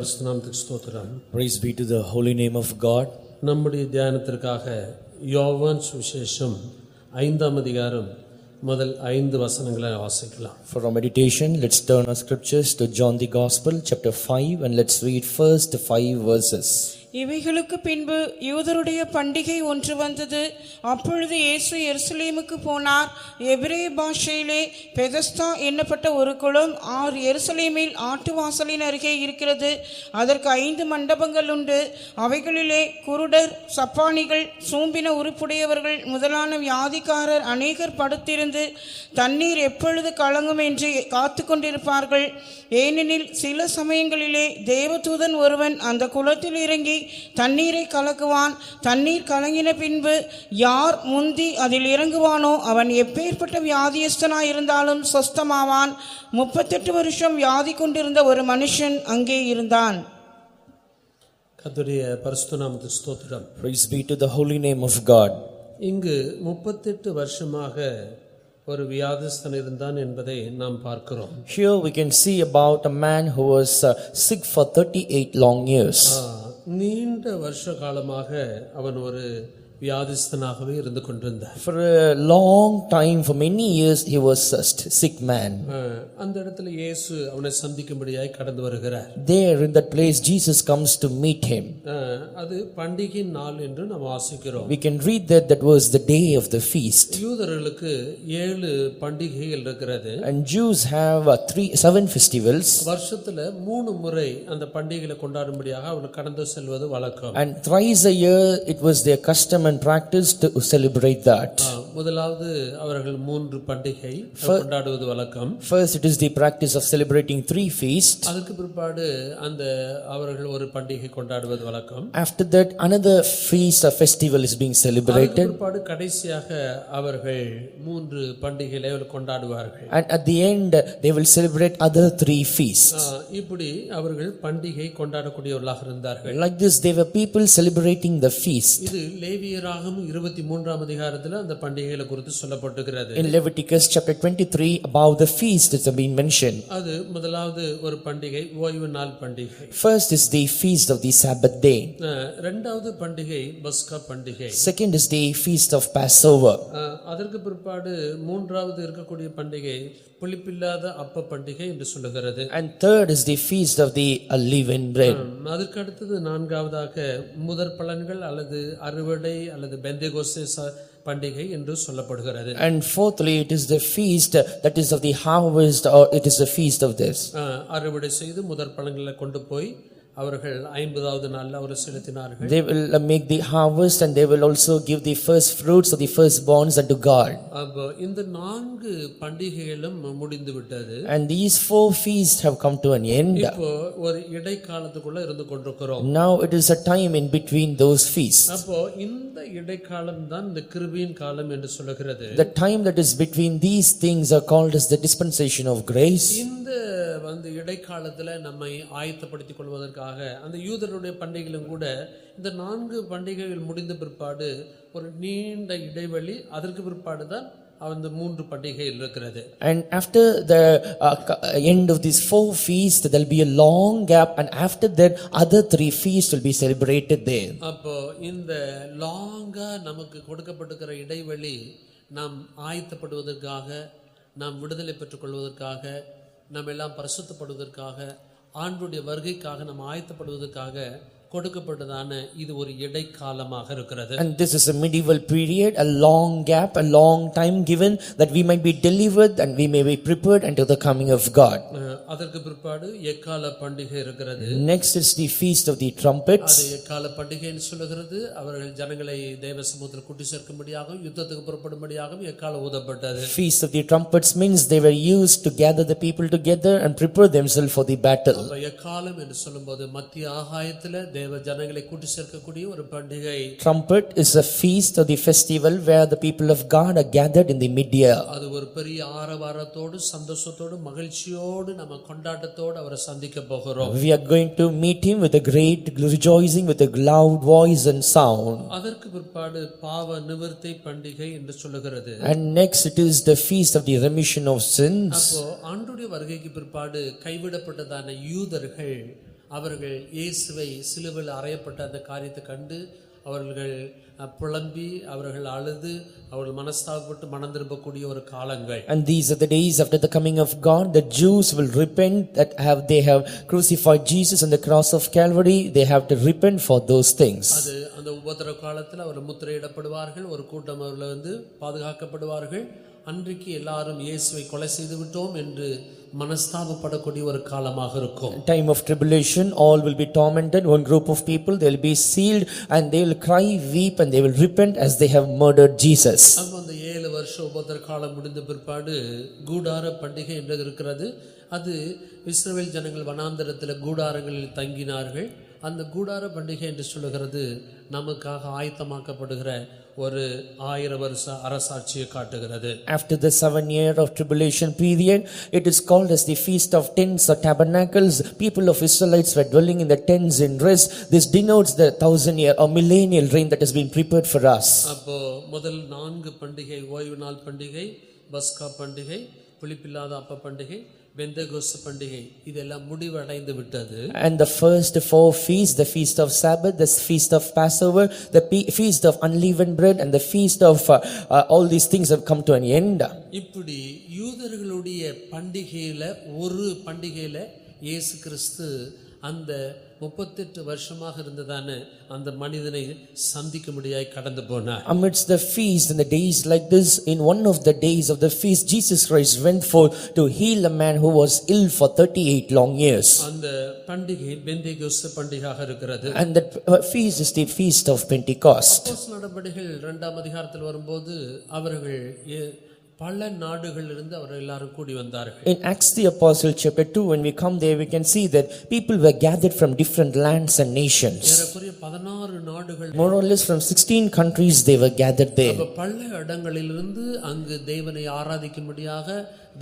பரிசுத்த நாமத்துக்கு ஸ்தோத்திரம். Praise be to the holy name of God. நம்முடைய தியானத்திற்காக யோவான் சுவிசேஷம் 5ஆம் அதிகாரம் முதல் 5 வசனங்களை வாசிக்கலாம். For our meditation, let's turn our scriptures to John the Gospel chapter 5 and let's read first 5 verses. இவைகளுக்கு பின்பு யூதருடைய பண்டிகை ஒன்று வந்தது. அப்பொழுது இயேசு எருசலேமுக்கு போனார். எபிரேய பாஷையிலே பெதஸ்தா என்னப்பட்ட ஒரு குளம் எருசலேமில் ஆட்டுவாசலின் அருகே இருக்கிறது. அதற்கு 5 மண்டபங்கள் உண்டு. அவைகளிலே குருடர், சப்பானிகள், சூம்பின உறுப்புடையவர்கள் முதலான வியாதிக்காரர் அநேகர் படுத்திருந்து தண்ணீர் எப்பொழுது கலங்கும் என்று காத்து கொண்டிருப்பார்கள். ஏனெனில் சில சமயங்களிலே தேவதூதன் ஒருவன் அந்த குளத்தில் இறங்கி தண்ணீரை கலக்குவான். தண்ணீர் கலங்கின பின்பு யார் முந்தி அதில் இறங்குவானோ அவன் எப்பேற்பட்ட வியாதியஸ்தனாய் இருந்தாலும் சொஸ்தமாவான். 38 வருஷம் வியாதி கொண்டிருந்த ஒரு மனுஷன் அங்கே இருந்தான். கர்த்தருடைய பரிசுத்த நாமத்துக்கு ஸ்தோத்திரம். Praise be to the holy name of God. இங்கு 38 வருஷமாக ஒரு வியாதிஸ்தன் இருந்தான் என்பதை நாம் பார்க்கிறோம். Here we can see about a man who was sick for 38 long years. நீண்ட வருஷ காலமாக அவன் ஒரு வியாதிஸ்தனாகவே இருந்து கொண்டிருந்தார். For a long time, for many years, he was a sick man. அந்த இடத்துல இயேசு அவனை சந்திக்கும்படியாய் கடந்து வருகிறார். There in that place, Jesus comes to meet him. அது பண்டிகை நாள் என்று நாம் வாசிக்கிறோம். We can read that was the day of the feast. யூதர்களுக்கு 7 பண்டிகைகள் இருக்கிறது. And Jews have 7 festivals. வருஷத்துல 3 முறை அந்த பண்டிகைகளை கொண்டாடும்படியாக அவர்கள் கடந்து செல்வது வழக்கம். And thrice a year, it was their custom and practice to celebrate that. முதலாவது அவர்கள் 3 பண்டிகை கொண்டாடுவது வழக்கம். First, it is the practice of celebrating 3 feasts. அதுக்கு பிற்பாடு அந்த அவர்கள் ஒரு பண்டிகை கொண்டாடுவது வழக்கம். After that, another feast or festival is being celebrated. அதுக்கு பிற்பாடு கடைசியாக அவர்கள் 3 பண்டிகைகளை கொண்டாடுவார்கள். And at the end, they will celebrate other 3 feasts. இப்படி அவர்கள் பண்டிகை கொண்டாடக்கூடியவர்களாக இருந்தார்கள். Like this, they were people celebrating the feast. இது லேவியராகமம் 23ஆம் அதிகாரத்தில் அந்த பண்டிகைகளை குறித்து சொல்லப்பட்டிருக்கிறது. In Leviticus chapter 23, about the feast that have been mentioned. அது முதலாவது ஒரு பண்டிகை ஓய்வு நாள் பண்டிகை. First is the feast of the Sabbath day. இரண்டாவது பண்டிகை பஸ்கா பண்டிகை. Second is the feast of Passover. அதற்கு பிற்பாடு மூன்றாவது இருக்கக்கூடிய பண்டிகை புளிப்பில்லாத அப்ப பண்டிகை என்று சொல்லுகிறது. And third is the feast of the unleavened bread. அதற்கு அடுத்தது நான்காவதாக முதற் பலன்கள் அல்லது அறுவடை அல்லது பெந்தேகோஸ்தே பண்டிகை என்று சொல்லப்படுகிறது. And fourthly, it is the feast that is of the harvest, or it is the feast of this. அறுவடை செய்து முதற் பலன்களை கொண்டு போய் அவர்கள் 50வது நாள்ல அவர்கள் செலுத்தினார்கள். They will make the harvest and they will also give the first fruits of the firstborns unto God. அப்ப இந்த 4 பண்டிகைகளும் முடிந்து விட்டது. And these 4 feasts have come to an end. இப்போ ஒரு இடைக்காலத்துக்குள்ள இருந்து கொண்டிருக்கிறோம். Now it is a time in between those feasts. அப்போ இந்த இடைக்காலம் தான் இந்த கிருபையின் காலம் என்று சொல்லுகிறது. The time that is between these things are called as the dispensation of grace. இந்த இடைக்காலத்துல நம்மை ஆயத்தப்படுத்திக் கொள்வதற்காக அந்த யூதருடைய பண்டிகைகளும் கூட இந்த 4 பண்டிகைகள் முடிந்த பிற்பாடு ஒரு நீண்ட இடைவெளி, அதற்கு பிற்பாடு தான் அந்த 3 பண்டிகைகள் இருக்கிறது. And after the end of these 4 feasts, there will be a long gap, and after that other 3 feasts will be celebrated there. அப்போ இந்த லாங்கா நமக்கு கொடுக்கப்பட்டிருக்கிற இடைவெளி நாம் ஆயத்தப்படுவதற்காக, நாம் விடுதலை பெற்றுக் கொள்வதற்காக, நாம் எல்லாம் பரிசுத்தப்படுவதற்காக, ஆண்டவருடைய வருகைக்காக நாம் ஆயத்தப்படுவதற்காக கொடுக்கப்பட்டதான இது ஒரு இடைக்காலமாக இருக்கிறது. And this is a medieval period, a long gap, a long time given that we might be delivered and we may be prepared unto the coming of God. அதற்கு பிற்பாடு எக்கால பண்டிகை இருக்கிறது. Next is the feast of the trumpets. அது எக்கால பண்டிகைன்னு சொல்லுகிறது. அவர்கள் ஜனங்களை தேவ சமூகத்தில் கூட்டி சேர்க்கும்படியாகவும் யுத்தத்துக்கு புறப்படும்படியாகவும் எக்கால ஊதப்பட்டது. Feast of the trumpets means they were used to gather the people together and prepare themselves for the battle. எக்காலம் என்று சொல்லும்போது மத்திய ஆகாயத்தில் தேவ ஜனங்களை கூட்டி சேர்க்கக்கூடிய ஒரு பண்டிகை. Trumpet is a feast or the festival where the people of God are gathered in the mid-year. அது ஒரு பெரிய ஆரவாரத்தோடு சந்தோஷத்தோடு மகிழ்ச்சியோடு நம்ம கொண்டாட்டத்தோடு அவரை சந்திக்க போகிறோம். We are going to meet him with a great rejoicing, with a loud voice and sound. அதற்கு பிற்பாடு பாவ நிவர்த்தி பண்டிகை என்று சொல்லுகிறது. And next it is the feast of the remission of sins. அப்போ ஆண்டவருடைய வருகைக்கு பிற்பாடு கைவிடப்பட்டதான யூதர்கள் அவர்கள் இயேசுவை சிலுவையில் அறையப்பட்ட அந்த காரியத்தை கண்டு அவர்கள் புலம்பி அவர்கள் அழுது அவர்கள் மனஸ்தாபப்பட்டு மனம் திரும்பக்கூடிய ஒரு காலங்கள். And these are the days after the coming of God. The Jews will repent that they have crucified Jesus on the cross of Calvary. They have to repent for those things. அது அந்த உபத்திரவ காலத்தில் அவர்கள் முத்திரையிடப்படுவார்கள். ஒரு கூட்டம் அவர்கள் பாதுகாக்கப்படுவார்கள். அன்றைக்கு எல்லாரும் இயேசுவை கொலை செய்து விட்டோம் என்று மனஸ்தாபப்படக்கூடிய ஒரு காலமாக இருக்கும். Time of tribulation, all will be tormented. One group of people, they will be sealed and they will cry, weep, and they will repent as they have murdered Jesus. அந்த 7 வருஷ உபத்திரவ காலம் முடிந்த பிற்பாடு கூடார பண்டிகை என்று இருக்கிறது. அது இஸ்ரவேல் ஜனங்கள் வனாந்தரத்தில் கூடாரங்களில் தங்கினார்கள். அந்த கூடார பண்டிகை என்று சொல்லுகிறது நமக்காக ஆயத்தமாக்கப்படுகிற ஒரு 1000 வருஷ அரசாட்சியை காட்டுகிறது. After the 7 year of tribulation period, it is called as the feast of tents or tabernacles. People of Israelites were dwelling in the tents in rest. This denotes the 1000-year or millennial reign that has been prepared for us. அப்போ முதல் 4 பண்டிகை, ஓய்வு நாள் பண்டிகை, பஸ்கா பண்டிகை, புளிப்பில்லாத அப்ப பண்டிகை, பெந்தேகோஸ்து பண்டிகை, இதெல்லாம் முடிவடைந்து விட்டது. And the first 4 feasts, the feast of Sabbath, the feast of Passover, the feast of unleavened bread, and the feast of all these things have come to an end. இப்படி யூதர்களுடைய பண்டிகையில ஒரு பண்டிகையில இயேசு கிறிஸ்து அந்த 38 வருஷமாக இருந்ததான அந்த மனிதனை சந்திக்கும்படியாய் கடந்து போனார். Amidst the feast and the days like this, in one of the days of the feast, Jesus Christ went forth to heal a man who was ill for 38 long years. அந்த பண்டிகை பெந்தேகோஸ்து பண்டிகையாக இருக்கிறது. And that feast is the feast of Pentecost. அப்போஸ்தலர் நடபடிகள் 2ஆம் அதிகாரத்தில் வரும்போது அவர்கள் பல நாடுகளிலிருந்து அவர்கள் எல்லாரும் கூடி வந்தார்கள். In Acts the Apostle chapter 2, when we come there, we can see that people were gathered from different lands and nations. ஏறக்குறைய 16 நாடுகள், More or less from 16 countries they were gathered there. பல இடங்களிலிருந்து அங்கு தேவனை ஆராதிக்கும்படியாக,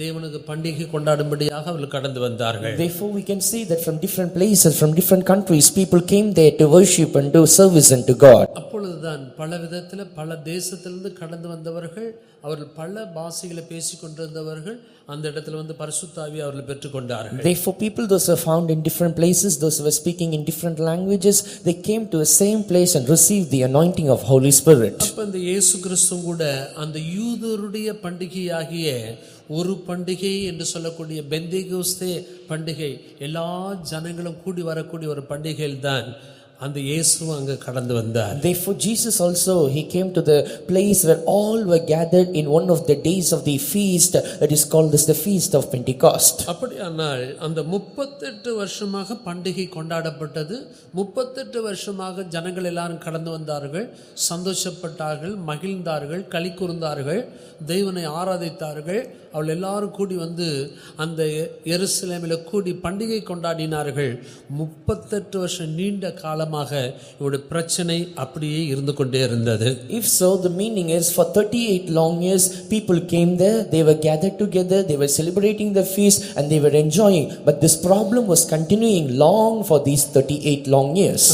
தேவனுக்கு பண்டிகை கொண்டாடும்படியாக அவர்கள் கடந்து வந்தார்கள். Therefore we can see that from different places, from different countries, people came there to worship and do service unto God. அப்பொழுதுதான் பல விதத்தில் பல தேசத்திலிருந்து கடந்து வந்தவர்கள், அவர்கள் பல பாஷைகளை பேசிக் கொண்டிருந்தவர்கள் அந்த இடத்துல பரிசுத்த ஆவியை அவர்கள் பெற்றுக்கொண்டார்கள். Therefore people, those who are found in different places, those who were speaking in different languages, they came to the same place and received the anointing of Holy Spirit. அப்ப இந்த இயேசு கிறிஸ்து கூட அந்த யூதருடைய பண்டிகையாகிய ஒரு பண்டிகை என்று சொல்லக்கூடிய பெந்தேகோஸ்தே பண்டிகை, எல்லா ஜனங்களும் கூடி வரக்கூடிய ஒரு பண்டிகையில் தான் அந்த இயேசு அங்க கடந்து வந்தார். Therefore Jesus also, he came to the place where all were gathered in one of the days of the feast that is called as the feast of Pentecost. அப்படியானால் அந்த 38 வருஷமாக பண்டிகை கொண்டாடப்பட்டது. 38 வருஷமாக ஜனங்கள் எல்லாரும் கடந்து வந்தார்கள், சந்தோஷப்பட்டார்கள், மகிழ்ந்தார்கள், களி கூர்ந்தார்கள், தேவனை ஆராதித்தார்கள். அவள் எல்லாரும் கூடி அந்த எருசலேமில் கூடி பண்டிகை கொண்டாடினார்கள். 38 வருஷம் நீண்ட காலமாக இவருடைய பிரச்சனை அப்படியே இருந்து கொண்டே இருந்தது. If so, the meaning is for 38 long years people came there, they were gathered together, they were celebrating the feast and they were enjoying, but this problem was continuing long for these 38 long years.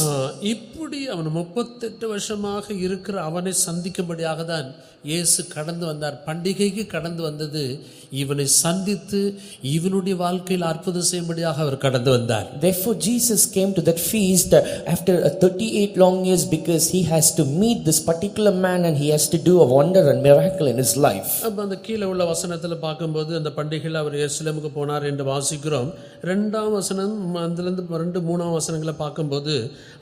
இப்படி அவன் 38 வருஷமாக இருக்கிற அவனை சந்திக்கும்படியாக தான் இயேசு கடந்து வந்தார். பண்டிகைக்கு கடந்து வந்தது இவனை சந்தித்து இவனுடைய வாழ்க்கையில் அற்புதம் செய்யும்படியாக அவர் கடந்து வந்தார். Therefore Jesus came to that feast after 38 long years because he has to meet this particular man and he has to do a wonder and miracle in his life. அப்ப அந்த கீழே உள்ள வசனத்தில் பார்க்கும்போது அந்த பண்டிகையில் அவர் எருசலேமுக்கு போனார் என்று வாசிக்கிறோம். 2ஆம் வசனம் அதிலிருந்து 2-3ஆம் வசனங்களை பார்க்கும்போது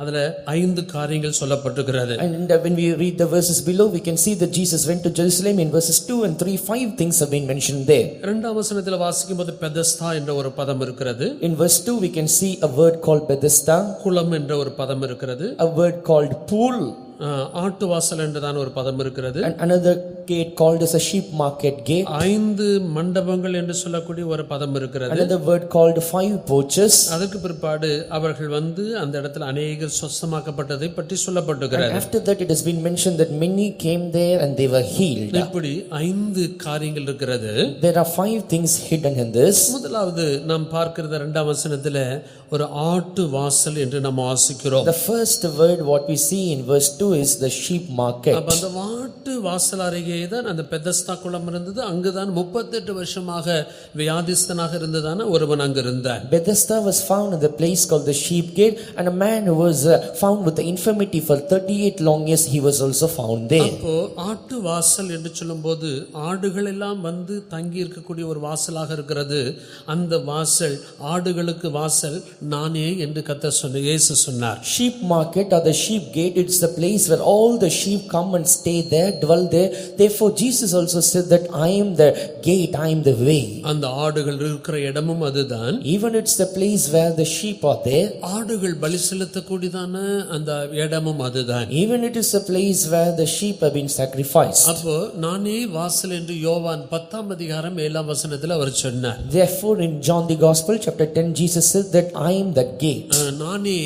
அதுல 5 காரியங்கள் சொல்லப்பட்டிருக்கிறது. And when we read the verses below, we can see that Jesus went to Jerusalem. In verses 2 and 3, 5 things have been mentioned there. 2ஆம் வசனத்தில் வாசிக்கும்போது பெதஸ்தா என்ற ஒரு பதம் இருக்கிறது. In verse 2 we can see a word called Bethesda, குளம் என்ற ஒரு பதம் இருக்கிறது. a word called pool, ஆட்டு வாசல் என்றதான ஒரு பதம் இருக்கிறது. and another gate called as a sheep market gate. 5 மண்டபங்கள் என்று சொல்லக்கூடிய ஒரு பதம் இருக்கிறது. Another word called 5 porches. அதுக்கு பிற்பாடு அவர்கள் அந்த இடத்துல அநேகர் சொஸ்தமாக்கப்பட்டதை பற்றி சொல்லப்பட்டிருக்கிறது. And after that it has been mentioned that many came there and they were healed. இப்படி 5 காரியங்கள் இருக்கிறது. There are 5 things hidden in this. முதலாவது நாம் பார்க்கிறது 2ஆம் வசனத்துல ஒரு ஆட்டு வாசல் என்று நாம் வாசிக்கிறோம். The first word what we see in verse 2 is the sheep market. அப்ப அந்த ஆட்டு வாசல் அருகே தான் அந்த பெதஸ்தா குளம் இருந்தது. அங்குதான் 38 வருஷமாக வியாதிஸ்தனாக இருந்ததான ஒருவன் அங்கு இருந்தான். Bethesda was found in the place called the sheep gate, and a man who was found with the infirmity for 38 long years, he was also found there. அப்போ ஆட்டு வாசல் என்று சொல்லும்போது ஆடுகள் எல்லாம் வந்து தங்கி இருக்கக்கூடிய ஒரு வாசலாக இருக்கிறது. அந்த வாசல் ஆடுகளுக்கு வாசல் நானே என்று கர்த்தர் சொன்னார், இயேசு சொன்னார். Sheep market or the sheep gate, it's the place where all the sheep come and stay there, dwell there. Therefore Jesus also said that I am the gate, I am the way. அந்த ஆடுகள் இருக்கிற இடமும் அதுதான். Even it's the place where the sheep are there. ஆடுகள் பலி செலுத்தக்கூடியதான அந்த இடமும் அதுதான். Even it is a place where the sheep have been sacrificed. அப்போ நானே வாசல் என்று யோவான் 10ஆம் அதிகாரம் 7ஆம் வசனத்தில் அவர் சொன்னார். Therefore in John the Gospel chapter 10 Jesus said that I am the gate. நானே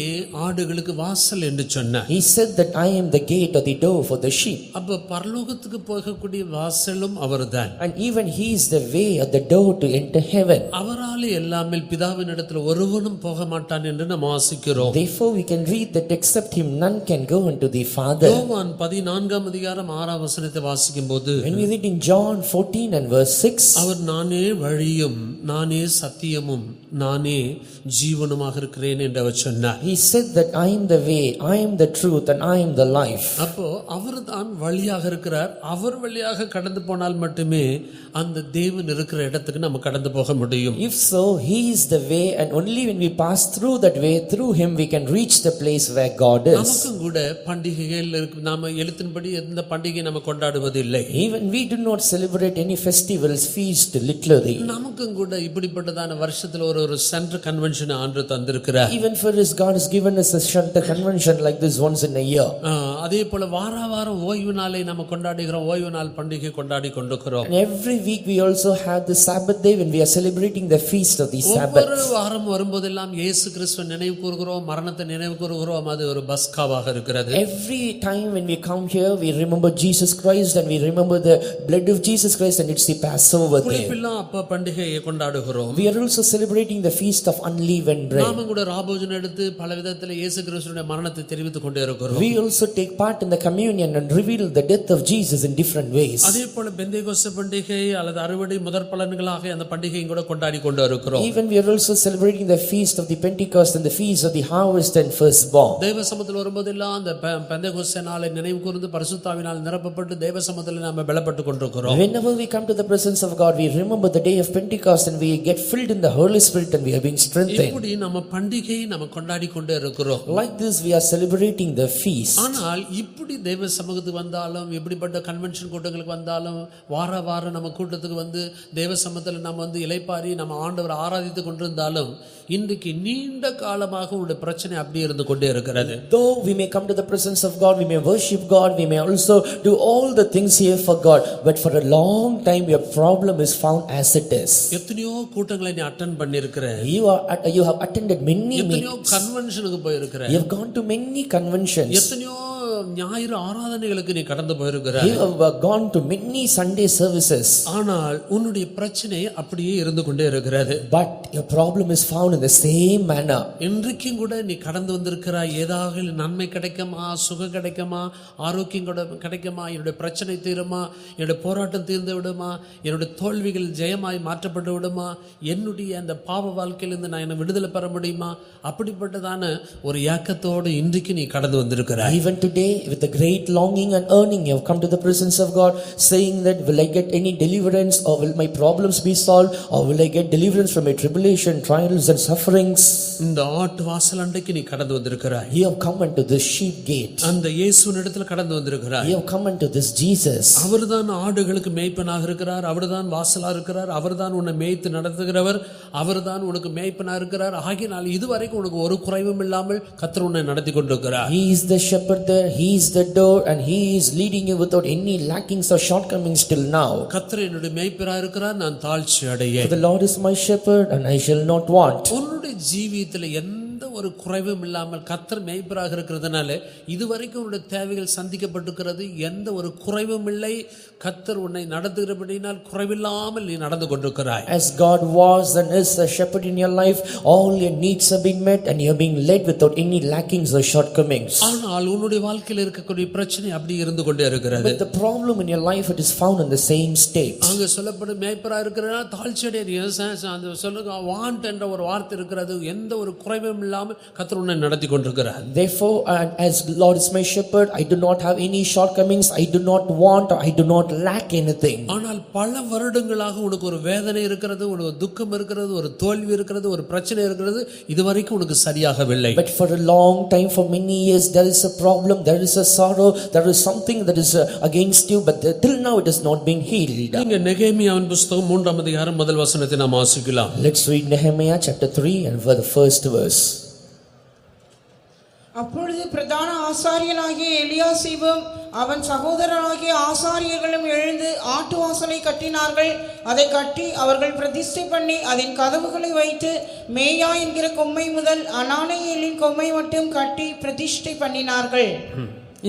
ஆடுகளுக்கு வாசல் என்று சொன்னார். He said that I am the gate or the door for the sheep. அப்ப பரலோகத்துக்கு போகக்கூடிய வாசலும் அவர்தான். And even he is the way or the door to enter heaven. அவராலே எல்லாமல் பிதாவினிடத்தில் ஒருவனும் போக மாட்டான் என்று நாம் வாசிக்கிறோம். Therefore we can read that except him none can go unto the Father. யோவான் 14ஆம் அதிகாரம் 6ஆம் வசனத்தை வாசிக்கும்போது When we read in John 14 and verse 6, அவர் நானே வழியும் நானே சத்தியமும் நானே ஜீவனுமாக இருக்கிறேன் என்று அவர் சொன்னார். he said that I am the way, I am the truth and I am the life. அப்போ அவர்தான் வழியாக இருக்கிறார். அவர் வழியாக கடந்து போனால் மட்டுமே அந்த தேவன் இருக்கிற இடத்துக்கு நம்ம கடந்து போக முடியும். If so, he is the way, and only when we pass through that way, through him we can reach the place where God is. நமக்கும் கூட பண்டிகைகள் இருக்கு. நாம எழுத்தின்படி எந்த பண்டிகை நம்ம கொண்டாடுவதில்லை. Even we do not celebrate any festivals, feast, literally. நமக்கும் கூட இப்படிப்பட்டதான வருஷத்துல ஒரு சென்ட்ரல் கன்வென்ஷன் ஆண்டு தந்திருக்கிறார். Even for us, God has given us a Shanta convention like this once in a year. அதே போல வாரம் ஓய்வு நாளை நம்ம கொண்டாடுகிறோம். ஓய்வு நாள் பண்டிகை கொண்டாடி கொண்டிருக்கிறோம். And every week we also have the Sabbath day when we are celebrating the feast of the Sabbath. ஒவ்வொரு வாரம் வரும்போதெல்லாம் இயேசு கிறிஸ்துவை நினைவு கூறுகிறோம், மரணத்தை நினைவு கூறுகிறோம். அது ஒரு பஸ்காவாக இருக்கிறது. Every time when we come here, we remember Jesus Christ and we remember the blood of Jesus Christ, and it's the Passover day. புளிப்பில்லா அப்ப பண்டிகையை கொண்டாடுகிறோம். We are also celebrating the feast of unleavened bread. நாம கூட ராபோஜனம் எடுத்து பல விதத்துல இயேசு கிறிஸ்துவின் மரணத்தை தெரிவித்துக் கொண்டே இருக்கிறோம். We also take part in the communion and reveal the death of Jesus in different ways. அதே போல பெந்தேகோஸ்தே பண்டிகை அல்லது அறுவடை முதற் பலன்களாக அந்த பண்டிகையை கூட கொண்டாடி கொண்டு இருக்கிறோம். Even we are also celebrating the feast of the Pentecost and the feast of the harvest and firstborn. தேவ சமூகத்தில் வரும்போதெல்லாம் அந்த பெந்தேகோஸ்தே நாளை நினைவு கூர்ந்து பரிசுத்தாவினால் நிரப்பப்பட்டு தேவ சமூகத்தில் நாம பலப்பட்டு கொண்டிருக்கிறோம். Whenever we come to the presence of God, we remember the day of Pentecost and we get filled in the Holy Spirit and we are being strengthened. இப்படி நம்ம பண்டிகையை நம்ம கொண்டாடி கொண்டே இருக்கிறோம். Like this we are celebrating the feast. ஆனால் இப்படி தேவ சமூகத்துக்கு வந்தாலும், எப்படிப்பட்ட கன்வென்ஷன் கூட்டங்களுக்கு வந்தாலும், வாரம் நம்ம கூட்டத்துக்கு வந்து தேவ சமூகத்தில் நம்ம வந்து இளைப்பாரி நம்ம ஆண்டவரை ஆராதித்து கொண்டிருந்தாலும் இன்றைக்கு நீண்ட காலமாக உங்களுடைய பிரச்சனை அப்படியே இருந்து கொண்டே இருக்கிறது. Though we may come to the presence of God, we may worship God, we may also do all the things here for God, but for a long time your problem is found as it is. எத்தனையோ கூட்டங்களை நீ attend பண்ணியிருக்கிற, You have attended many எத்தனையோ meetings, கன்வென்ஷனுக்கு போயிருக்கிற, you have gone to many conventions, எத்தனையோ ஞாயிறு ஆராதனைகளுக்கு நீ கடந்து போயிருக்கிற, you have gone to many Sunday services, ஆனால் உன்னுடைய பிரச்சனை அப்படியே இருந்து கொண்டே இருக்கிறது. but your problem is found in the same manner. இன்றைக்கும் கூட நீ கடந்து வந்திருக்கிறாய். ஏதாவது நன்மை கிடைக்குமா, சுகம் கிடைக்குமா, ஆரோக்கியம் கிடைக்குமா, என்னுடைய பிரச்சனை தீருமா, என்னுடைய போராட்டம் தீர்ந்து விடுமா, என்னுடைய தோல்விகள் ஜெயமாய் மாற்றப்பட்டு விடுமா, என்னுடைய அந்த பாவ வாழ்க்கையிலிருந்து நான் என்ன விடுதலை பெற முடியுமா, அப்படிப்பட்டதான ஒரு ஏக்கத்தோடு இன்றைக்கு நீ கடந்து வந்திருக்கிறாய். Even today with a great longing and yearning you have come to the presence of God, saying that will I get any deliverance, or will my problems be solved, or will I get deliverance from my tribulation, trials and sufferings. இந்த ஆட்டு வாசல் அண்டைக்கு நீ கடந்து வந்திருக்கிறாய். You have come unto this sheep gate. அந்த இயேசுவின் இடத்துல கடந்து வந்திருக்கிறாய். You have come unto this Jesus. அவர்தான் ஆடுகளுக்கு மேய்ப்பனாக இருக்கிறார். அவர்தான் வாசலா இருக்கிறார். அவர்தான் உன்னை மேய்த்து நடத்துகிறவர். அவர்தான் உனக்கு மேய்ப்பனா இருக்கிறார். ஆகினால் இதுவரைக்கும் உனக்கு ஒரு குறைவும் இல்லாமல் கர்த்தர் உன்னை நடத்தி கொண்டிருக்கிறார். He is the shepherd there, he is the door, and he is leading you without any lackings or shortcomings till now. கர்த்தர் என்னுடைய மேய்ப்பரா இருக்கிறார், நான் தாழ்ச்சி அடையேன். For the Lord is my shepherd and I shall not want. உன்னுடைய ஜீவியத்தில் என்ன எந்த ஒரு குறைவும் இல்லாமல் கர்த்தர் மேய்ப்பராக இருக்கிறதுனால இதுவரைக்கும் உன்னுடைய தேவைகள் சந்திக்கப்பட்டிருக்கிறது. எந்த ஒரு குறைவும் இல்லை. கர்த்தர் உன்னை நடத்துகிறபடினால் குறைவில்லாமல் நீ நடந்து கொண்டிருக்கிறாய். As God was and is a shepherd in your life, all your needs have been met and you are being led without any lackings or shortcomings. ஆனால் உன்னுடைய வாழ்க்கையில் இருக்கக்கூடிய பிரச்சனை அப்படி இருந்து கொண்டே இருக்கிறது. But the problem in your life, it is found in the same state. அங்க சொல்லப்படும் மேய்ப்பரா இருக்கிறனா தாழ்ச்சியடைய அந்த சொல்லுங்க வாண்ட் என்ற ஒரு வார்த்தை இருக்கிறது. எந்த ஒரு குறைவும் இல்லாமல் கர்த்தர் உன்னை நடத்தி கொண்டிருக்கிறார். Therefore, as Lord is my shepherd, I do not have any shortcomings, I do not want or I do not lack anything. ஆனால் பல வருடங்களாக உனக்கு ஒரு வேதனை இருக்கிறது, ஒரு துக்கம் இருக்கிறது, ஒரு தோல்வி இருக்கிறது, ஒரு பிரச்சனை இருக்கிறது. இதுவரைக்கும் உனக்கு சரியாகவில்லை. But for a long time, for many years, there is a problem, there is a sorrow, there is something that is against you, but till now it has not been healed. நீங்க நெகேமியாவின் புத்தகம் 3ஆம் அதிகாரம் முதல் வசனத்தை நாம் வாசிக்கலாம். Let's read Nehemiah chapter 3 and for the first verse. அப்பொழுது பிரதான ஆசாரியனாகிய எலியாசிபும் அவன் சகோதரராகிய ஆசாரியர்களும் எழுந்து ஆட்டுவாசலை கட்டினார்கள். அதை கட்டி அவர்கள் பிரதிஷ்டை பண்ணி அதன் கதவுகளை வைத்து மேயா என்கிற கொம்மை முதல் அனானேயேலின் கொம்மை மட்டும் கட்டி பிரதிஷ்டை பண்ணினார்கள்.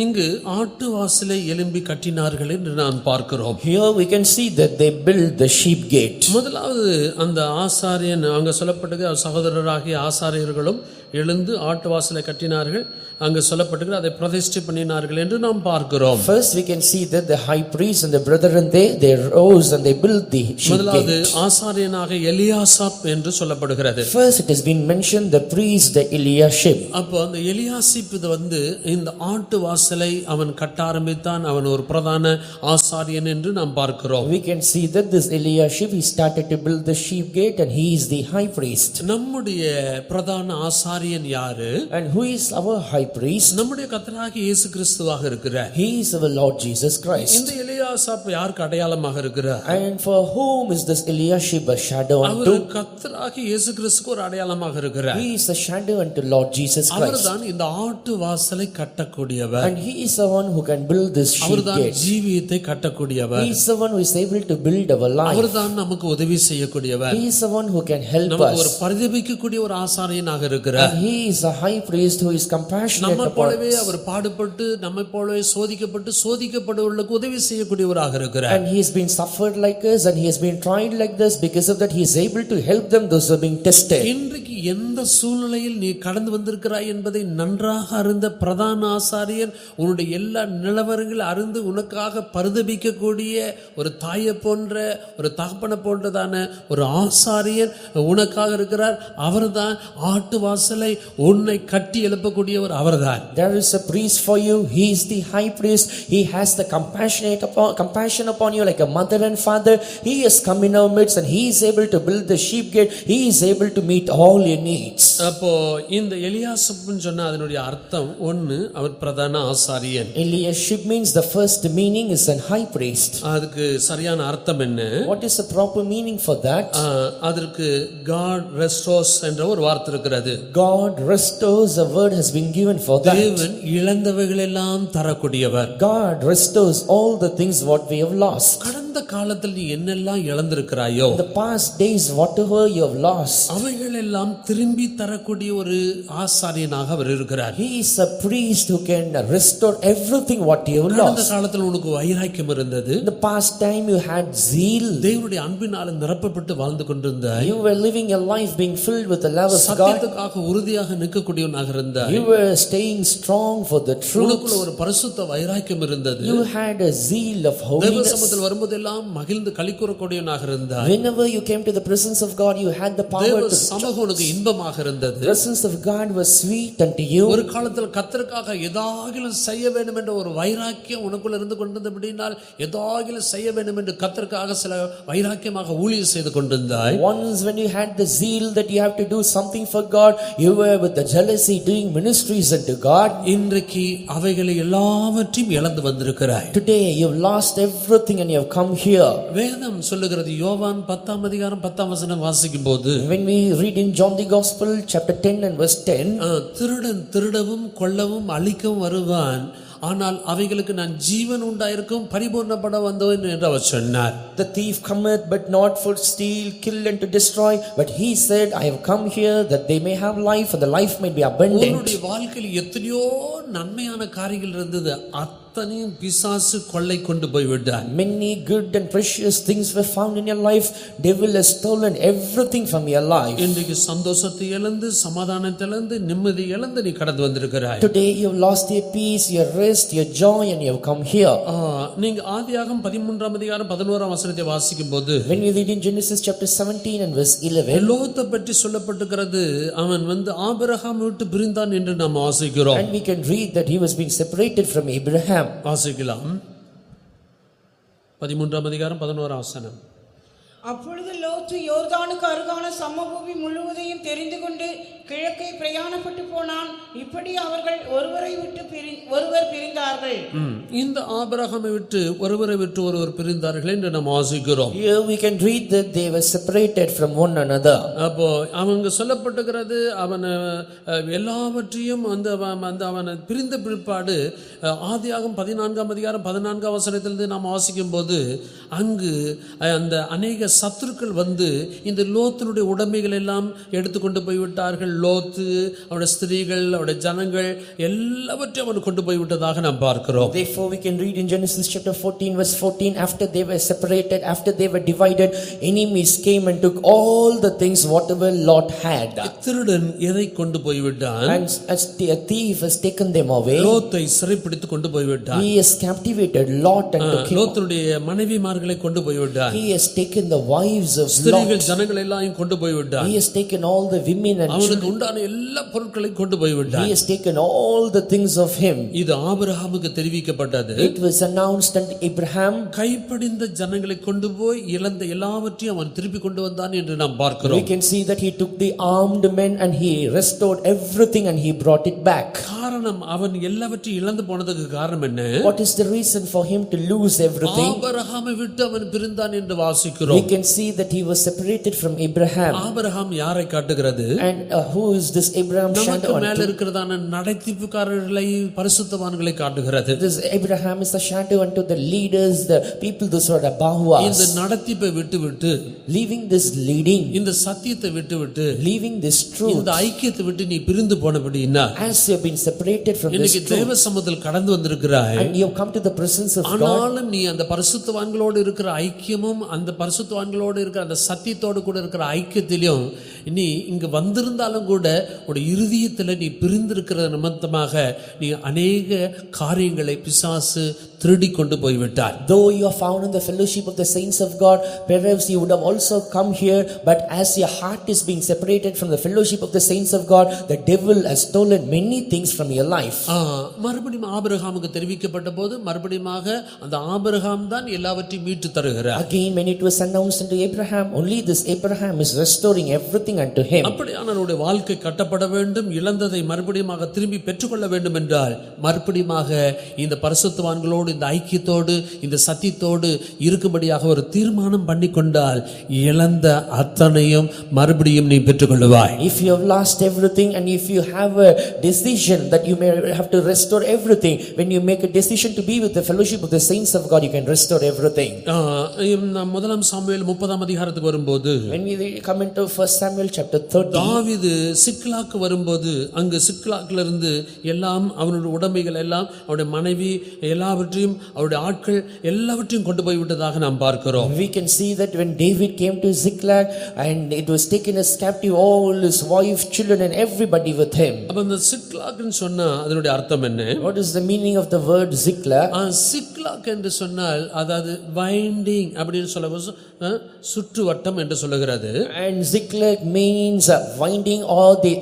இங்கு ஆட்டு வாசலை எழும்பி கட்டினார்கள் என்று நாம் பார்க்கிறோம். Here we can see that they built the sheep gate. முதலாவது அந்த ஆசாரியன் அங்க சொல்லப்பட்டது சகோதரராகிய ஆசாரியர்களும் எழுந்து ஆட்டு வாசலை கட்டினார்கள். அங்கு சொல்லப்பட்டது அதை பிரதிஷ்டை பண்ணினார்கள் என்று நாம் பார்க்கிறோம். First we can see that the high priest and the brethren they rose and they built the sheep முதலாவது gate. ஆசாரியனாக எலியாசாப் என்று சொல்லப்படுகிறது. First it has been mentioned the priest the Eliashib. அப்போ அந்த எலியாசிப் இது இந்த ஆட்டு வாசலை அவன் கட்ட ஆரம்பித்தான். அவன் ஒரு பிரதான ஆசாரியன் என்று நாம் பார்க்கிறோம். We can see that this Eliashib he started to build the sheep gate and he is the high priest. நம்முடைய பிரதான ஆசாரியன் யாரு? And who is our high priest? நம்முடைய கர்த்தராகிய இயேசு கிறிஸ்துவாக இருக்கிறார். He is our Lord Jesus Christ. இந்த எலியாசாப் யாருக்கு அடையாளமாக இருக்கிறார்? And for whom is this Eliashib a shadow our unto? கர்த்தராகிய இயேசு கிறிஸ்துவுக்கு ஒரு அடையாளமாக இருக்கிறார். He is a shadow unto Lord Jesus Christ. அவர்தான் இந்த ஆட்டு வாசலை கட்டக்கூடியவர். And he is the one who can build this sheep அவர்தான் gate. ஜீவியத்தை கட்டக்கூடியவர். He is the one who is able to build our life. அவர்தான் நமக்கு உதவி செய்யக்கூடியவர். He is the one who can help நமக்கு ஒரு us. பரிதபிக்கக்கூடிய ஒரு ஆசாரியனாக இருக்கிறார். And he is a high priest who is compassionate நம்ம upon போலவே us. அவர் பாடுபட்டு நம்மை போலவே சோதிக்கப்பட்டு சோதிக்கப்படுவர்களுக்கு உதவி செய்யக்கூடியவராக இருக்கிறார். And he has been suffered like us and he has been tried like this. Because of that he is able to help them those who are being tested. இன்றைக்கு எந்த சூழ்நிலையில் நீ கடந்து வந்திருக்கிறாய் என்பதை நன்றாக அறிந்த பிரதான ஆசாரியன் உன்னுடைய எல்லா நிலவரங்கள் அறிந்து உனக்காக பரிதபிக்கக்கூடிய ஒரு தாயை போன்ற ஒரு தகப்பனை போன்றதான ஒரு ஆசாரியன் உனக்காக இருக்கிறார். அவர்தான் ஆட்டு வாசலை உன்னை கட்டி எழுப்பக்கூடியவர். அவர்தான். There is a priest for you. He is the high priest. He has the compassion upon you like a mother and father. He has come in our midst and he is able to build the sheep gate. He is able to meet all your needs. அப்போ இந்த எலியாசிப்னு சொன்னா அதனுடைய அர்த்தம் ஒன்னு அவர் பிரதான ஆசாரியன். Eliashib means the first meaning is an high priest. அதுக்கு சரியான அர்த்தம் என்ன? What is the proper meaning for that? அதற்கு God restores என்ற ஒரு வார்த்தை இருக்கிறது. God restores, a word has been given for that. தேவன் இழந்தவைகள் எல்லாம் தரக்கூடியவர். God restores all the things what we have lost. கடந்த காலத்தில் நீ என்னெல்லாம் இழந்திருக்கிறாயோ In the past days whatever you have lost, அவைகள் எல்லாம் திரும்பி தரக்கூடிய ஒரு ஆசாரியனாக அவர் இருக்கிறார். he is a priest who can restore everything what you have கடந்த lost. காலத்தில் உனக்கு வைராக்கியம் இருந்தது. In the past time you had zeal. தேவனுடைய அன்பினால் நிரப்பப்பட்டு வாழ்ந்து கொண்டிருந்தாய். You were living your life being filled with the love of God. சத்தியத்துக்காக உறுதியாக நிற்கக்கூடியவனாக இருந்தாய். You were staying strong for the truth. உனக்குள்ள ஒரு பரிசுத்த வைராக்கியம் இருந்தது. You had a zeal of தேவ holiness. சமூகத்தில் வரும்போதெல்லாம் மகிழ்ந்து களிகூறக்கூடியவனாக இருந்தாய். Whenever you came to the presence of God, you had the power தேவ to. சமூகம் உனக்கு இன்பமாக இருந்தது. The presence of God was sweet unto you. ஒரு காலத்தில் கர்த்தருக்காக ஏதாகிலும் செய்ய வேண்டும் என்ற ஒரு வைராக்கியம் உனக்குள்ள இருந்து கொண்டிருந்தபடினால் ஏதாகிலும் செய்ய வேண்டும் என்று கர்த்தருக்காக சில வைராக்கியமாக ஊழியம் செய்து கொண்டிருந்தாய். Once when you had the zeal that you have to do something for God, you were with the jealousy doing ministries unto God. இன்றைக்கு அவைகளை எல்லாவற்றையும் இழந்து வந்திருக்கிறாய். Today you have lost everything and you have come here. வேதம் சொல்லுகிறது யோவான் 10ஆம் அதிகாரம் 10ஆம் வசனம் வாசிக்கும் போது When we read in John the Gospel chapter 10 and verse 10, திருடன் திருடவும் கொல்லவும் அழிக்கவும் வருவான், ஆனால் அவைகளுக்கு நான் ஜீவன் உண்டாயிருக்கும் பரிபூர்ணப்பட வந்தவன் என்று அவர் சொன்னார். The thief cometh but not for steal, kill and to destroy, but he said, I have come here that they may have life and the life may be abundant. உன்னுடைய வாழ்க்கையில் எத்தனையோ நன்மையான காரியங்கள் இருந்தது, அத்தனையும் பிசாசு கொள்ளை கொண்டு போய் விட்டான். Many good and precious things were found in your life. Devil has stolen everything from your life. இன்றைக்கு சந்தோஷத்தை இழந்து, சமாதானத்தை இழந்து, நிம்மதி இழந்து நீ கடந்து வந்திருக்கிறாய். Today you have lost your peace, your rest, your joy, and you have come here. நீங்க ஆதியாகமம் 13ஆம் அதிகாரம் 11ஆம் வசனத்தை வாசிக்கும் போது, When we read in Genesis chapter 17 and verse 11, லோத்தை பற்றி சொல்லப்பட்டிருக்கிறது, அவன் ஆபிரகாம் விட்டு பிரிந்தான் என்று நாம் வாசிக்கிறோம். and we can read that he was being separated from Abraham. வாசிக்கலாம். 13ஆம் அதிகாரம் 11ஆம் வசனம். அப்பொழுது லோத்து யோர்தானுக்கு அருகான சமபூமி முழுவதையும் தெரிந்து கொண்டு கிழக்கே பிரயாணப்பட்டு போனான். இப்படி அவர்கள் ஒருவர் பிரிந்தார்கள். இந்த ஆபிரகாமை விட்டு ஒருவர் பிரிந்தார்கள் என்று நாம் வாசிக்கிறோம். Here we can read that they were separated from one another. அப்போ அவங்க சொல்லப்பட்டிருக்கிறது, அவன் எல்லாவற்றையும் அவனை பிரிந்த பிற்பாடு ஆதியாகமம் 14ஆம் அதிகாரம் 14ஆம் வசனத்திலிருந்து நாம் வாசிக்கும் போது, அங்கு அந்த அநேக சத்துருக்கள் இந்த லோத்தினுடைய உடைமைகள் எல்லாம் எடுத்துக்கொண்டு போய்விட்டார்கள். லோத்து, அவருடைய ஸ்திரீகள், அவருடைய ஜனங்கள் எல்லாவற்றையும் அவன் கொண்டு போய்விட்டதாக நாம் பார்க்கிறோம். Therefore we can read in Genesis chapter 14 verse 14, after they were separated, after they were divided, enemies came and took all the things whatever Lot had. திருடன் எதை கொண்டு போய்விட்டான்? And as a thief has taken them away, லோத்தை சிறைப்பிடித்து கொண்டு போய்விட்டான். he has captivated Lot and took him. லோத்துடைய மனைவிமார்களை கொண்டு போய்விட்டான். He has taken the wives of ஸ்திரீகள் Lot. ஜனங்கள் எல்லாம் கொண்டு போய்விட்டான். He has taken all the women and children. உண்டான எல்லா பொருட்களையும் கொண்டு போய்விட்டான். He has taken all the things of him. இது ஆபிரகாமுக்கு தெரிவிக்கப்பட்டது. It was announced unto Abraham. கைப்படிந்த ஜனங்களை கொண்டு போய் இழந்த எல்லாவற்றையும் அவன் திருப்பி கொண்டு வந்தான் என்று நாம் பார்க்கிறோம். We can see that he took the armed men and he restored everything and he brought it back. காரணம், அவன் எல்லாவற்றையும் இழந்து போனதுக்கு காரணம் என்ன? What is the reason for him to lose everything? ஆபிரகாமை விட்டு அவன் பிரிந்தான் என்று வாசிக்கிறோம். We can see that he was separated from Abraham. Abraham யாரை காட்டுகிறது? And who is this Abraham shadow நமக்கு மேல unto? இருக்கிறதான நடைத்திப்புக்காரர்களை, பரிசுத்தவான்களை காட்டுகிறது. This Abraham is a shadow unto the leaders, the people those who are above இந்த us. நடத்திப்பை விட்டு Leaving this leading, இந்த சத்தியத்தை விட்டு leaving this truth, இந்த ஐக்கியத்தை விட்டு நீ பிரிந்து போனபடினா, as you have been separated from this இன்னைக்கு truth தேவ சமூகத்தில் கடந்து வந்திருக்கிறாய். and you have come to the presence of God, ஆனாலும் நீ அந்த பரிசுத்தவான்களோடு இருக்கிற ஐக்கியமும் அந்த பரிசுத்தவான்களோடு இருக்கிற அந்த சத்தியத்தோடு கூட இருக்கிற ஐக்கியத்திலும் நீ இங்கு வந்திருந்தாலும் கூட உடைய இருதயத்தில் நீ பிரிந்திருக்கிற நிமித்தமாக நீ அநேக காரியங்களை பிசாசு திருடி கொண்டு போய்விட்டார். though you are found in the fellowship of the saints of God, perhaps you would have also come here, but as your heart is being separated from the fellowship of the saints of God, the devil has stolen many things from your life. மறுபடியும் ஆபிரகாமுக்கு தெரிவிக்கப்பட்ட போது மறுபடியும் அந்த Abraham தான் எல்லாவற்றையும் மீட்டு தருகிறார். Again when it was announced unto Abraham, only this Abraham is restoring everything unto him. அப்படியான அவருடைய வாழ்க்கை கட்டப்பட வேண்டும், இழந்ததை மறுபடியும் திரும்பி பெற்றுக்கொள்ள வேண்டும் என்றால் மறுபடியும் இந்த பரிசுத்தவான்களோடு, இந்த ஐக்கியத்தோடு, இந்த சத்தியத்தோடு இருக்கும்படியாக ஒரு தீர்மானம் பண்ணி கொண்டால் இழந்த அத்தனையும் மறுபடியும் நீ பெற்றுக்கொள்வாய். If you have lost everything and if you have a decision that you may have to restore everything, when you make a decision to be with the fellowship of the saints of God, you can restore everything. முதலாம் Samuel 30ஆம் அதிகாரத்துக்கு வரும்போது, when we come into 1 Samuel chapter 30, தாவீது சிக்லாக்கு வரும்போது அங்கு சிக்லாக்ல இருந்து எல்லாம் அவனுடைய உடைமைகள் எல்லாம், அவருடைய மனைவி எல்லாவற்றையும், அவருடைய ஆட்கள் எல்லாவற்றையும் கொண்டு போய் விட்டதாக நாம் பார்க்கிறோம். we can see that when David came to Ziklag and it was taken as captive, all his wife, children and everybody with him. அப்ப இந்த சிக்லாக்னு சொன்னா அதனுடைய அர்த்தம் என்ன? What is the meaning of the word Ziklag? சிக்லாக் என்று சொன்னால் அதாவது winding அப்படின்னு சொல்ல சுற்றுவட்டம் என்று சொல்லுகிறது. And Ziklag means winding all the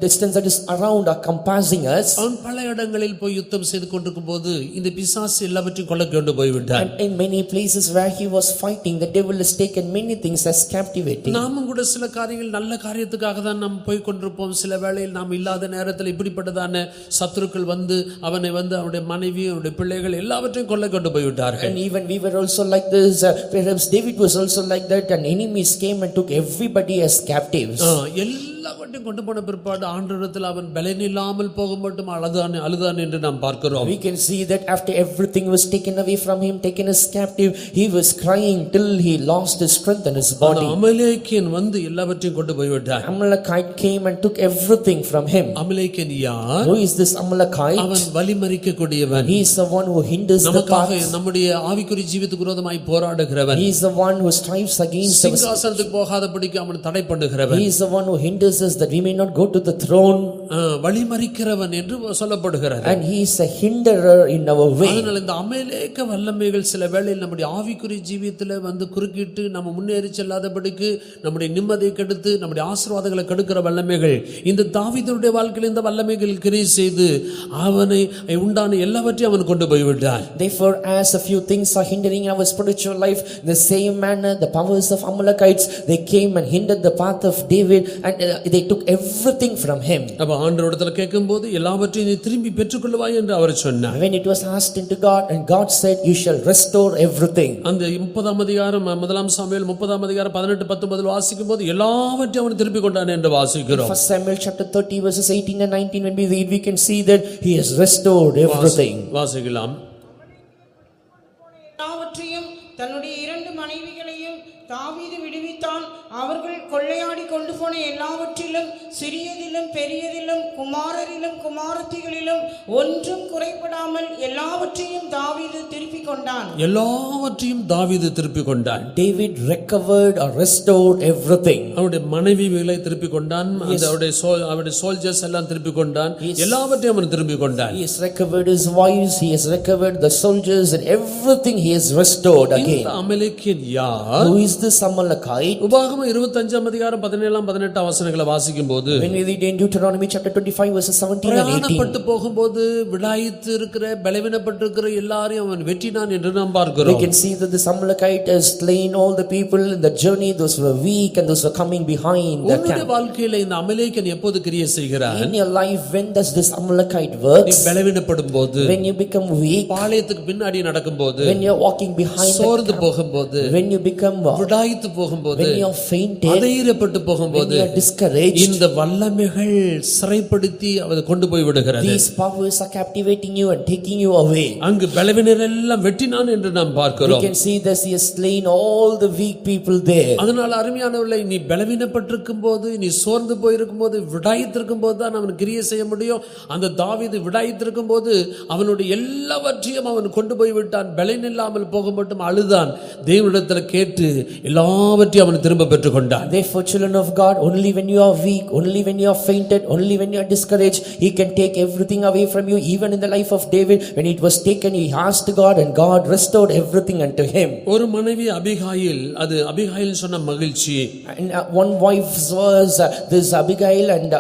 distance that is around or compassing us. அவன் பல இடங்களில் போய் யுத்தம் செய்து கொண்டிருக்கும் போது இந்த பிசாசு எல்லாவற்றையும் கொள்ள கொண்டு போய்விட்டான். And in many places where he was fighting, the devil has taken many things as captivating. நாமும் கூட சில காரியங்கள் நல்ல காரியத்துக்காக தான் நாம் போய் கொண்டிருப்போம். சில வேளையில் நாம் இல்லாத நேரத்தில் இப்படிப்பட்டதான சத்துருக்கள் அவனை அவனுடைய மனைவி, அவனுடைய பிள்ளைகள் எல்லாவற்றையும் கொள்ள கொண்டு போய்விட்டார்கள். And even we were also like this. Perhaps David was also like that, and enemies came and took everybody as captives. எல்லாவற்றையும் கொண்டு போன பிற்பாடு ஆண்டவரிடத்தில் அவன் பலனில்லாமல் போக மட்டும் அழுதான் என்று நாம் பார்க்கிறோம். We can see that after everything was taken away from him, taken as captive, he was crying till he lost his strength and his body. அமலேக்கியன் வந்து எல்லாவற்றையும் கொண்டு போய் விட்டான். Amalekite came and took everything from him. அமலேக்கியன் யார்? Who is this Amalekite? அவன் வழிமறிக்க கூடியவன். He is the one who hinders the path. நம்முடைய ஆவிக்குரிய ஜீவிதத்துக்கு விரோதமாய் போராடுகிறவன். He is the one who strives against us. சிங்காசனத்துக்கு போகாதபடிக்கு அவன் தடை பண்ணுகிறவன். He is the one who hinders us that we may not go to the throne. வழிமறிக்கிறவன் என்று சொல்லப்படுகிறது. And he is a hinderer in our way. அதனால இந்த அமலேக்க வல்லமைகள் சில வேளையில் நம்முடைய ஆவிக்குரிய ஜீவியத்துல வந்து குறுக்கிட்டு நம்ம முன்னேறி செல்லாதபடிக்கு நம்முடைய நிம்மதியை கெடுத்து நம்முடைய ஆசீர்வாதங்களை கெடுக்கிற வல்லமைகள் இந்த தாவீதுடைய வாழ்க்கையில் இந்த வல்லமைகள் கிரியை செய்து அவனை உண்டான எல்லாவற்றையும் அவன் கொண்டு போய் விட்டான். Therefore, as a few things are hindering our spiritual life, in the same manner the powers of Amalekites, they came and hindered the path of David, and they took everything from him. அப்ப ஆண்டவரிடத்துல கேட்கும்போது எல்லாவற்றையும் நீ திரும்பி பெற்றுக்கொள்வாய் என்று அவர் சொன்னார். When it was asked into God, and God said, you shall restore everything. அந்த 30ஆம் அதிகாரம் 1 சாமுவேல் 30ஆம் அதிகாரம் 18-19 வாசிக்கும்போது எல்லாவற்றையும் அவன் திருப்பி கொண்டான் என்று வாசிக்கிறோம். 1 Samuel chapter 30 verses 18 and 19, when we read, we can see that he has restored everything. வாசிக்கலாம். எல்லாவற்றையும் தன்னுடைய 2 மனைவிகளையும் தாவீது விடுவித்தான். அவர்கள் கொள்ளையாடி கொண்டு போன எல்லாவற்றிலும் சிறியதிலும் பெரியதிலும் குமாரரிலும் குமாரத்திகளிலும் ஒன்றும் குறைபடாமல் எல்லாவற்றையும் தாவீது திருப்பிக் கொண்டான். எல்லாவற்றையும் தாவீது திருப்பிக் கொண்டான். David recovered or restored everything. அவருடைய மனைவிகளை திருப்பிக் கொண்டான். அவருடைய சோல்ஜர்ஸ் எல்லாம் திருப்பிக் கொண்டான். எல்லாவற்றையும் அவன் திருப்பிக் கொண்டான். He has recovered his wives, he has recovered the soldiers, and everything he has restored again. இந்த அமலேக்கியன் யார்? Who is this Amalekite? உபாகமம் 25ஆம் அதிகாரம் 17-18 வசனங்களை வாசிக்கும்போது, when we read in Deuteronomy chapter 25 verses 17 and 18, பிரயாணப்பட்டு போகும்போது விடாய்த்து இருக்கிற பலவீனப்பட்டிருக்கிற எல்லாரையும் அவன் வெட்டினான் என்று நாம் பார்க்கிறோம். we can see that this Amalekite has slain all the people in the journey, those who were weak and those who were coming behind the உன்னுடைய camp. வாழ்க்கையில இந்த அமலேக்கியன் எப்போது கிரியை செய்கிறான்? In your life, when does this Amalekite works? நீ பலவீனப்படும் போது, when you become weak, பாளையத்துக்கு பின்னாடி நடக்கும்போது, when you are walking behind the சோர்ந்து camp, போகும்போது, when you become விடாய்த்து போகும்போது, when you are fainted, அதையிறப்பட்டு போகும்போது, when you are discouraged, இந்த வல்லமைகள் சிறைப்படுத்தி அதை கொண்டு போய் விடுகிறது. these powers are captivating you and taking you away. அங்கு பலவீனர் எல்லாம் வெட்டினான் என்று நாம் We பார்க்கிறோம். can see that he has slain all the weak people there. அதனால அருமையானவர்களே, நீ பலவீனப்பட்டிருக்கும் போது, நீ சோர்ந்து போயிருக்கும் போது, விடாய்த்திருக்கும் போது தான் அவன் கிரியை செய்ய முடியும். அந்த தாவீது விடாய்த்திருக்கும் போது அவனுடைய எல்லாவற்றையும் அவன் கொண்டு போய் விட்டான். பலன் இல்லாமல் போக மட்டும் அழுதான். தேவனிடத்தில் கேட்டு எல்லாவற்றையும் அவன் திரும்ப பெற்றுக்கொண்டான். Therefore, children of God, only when you are weak, only when you are fainted, only when you are discouraged, he can take everything away from you. Even in the life of David, when it was taken, he asked God and God restored everything unto him. ஒரு மனைவி Abigail, அது Abigail சொன்ன மகிழ்ச்சி. And one wife was this Abigail, and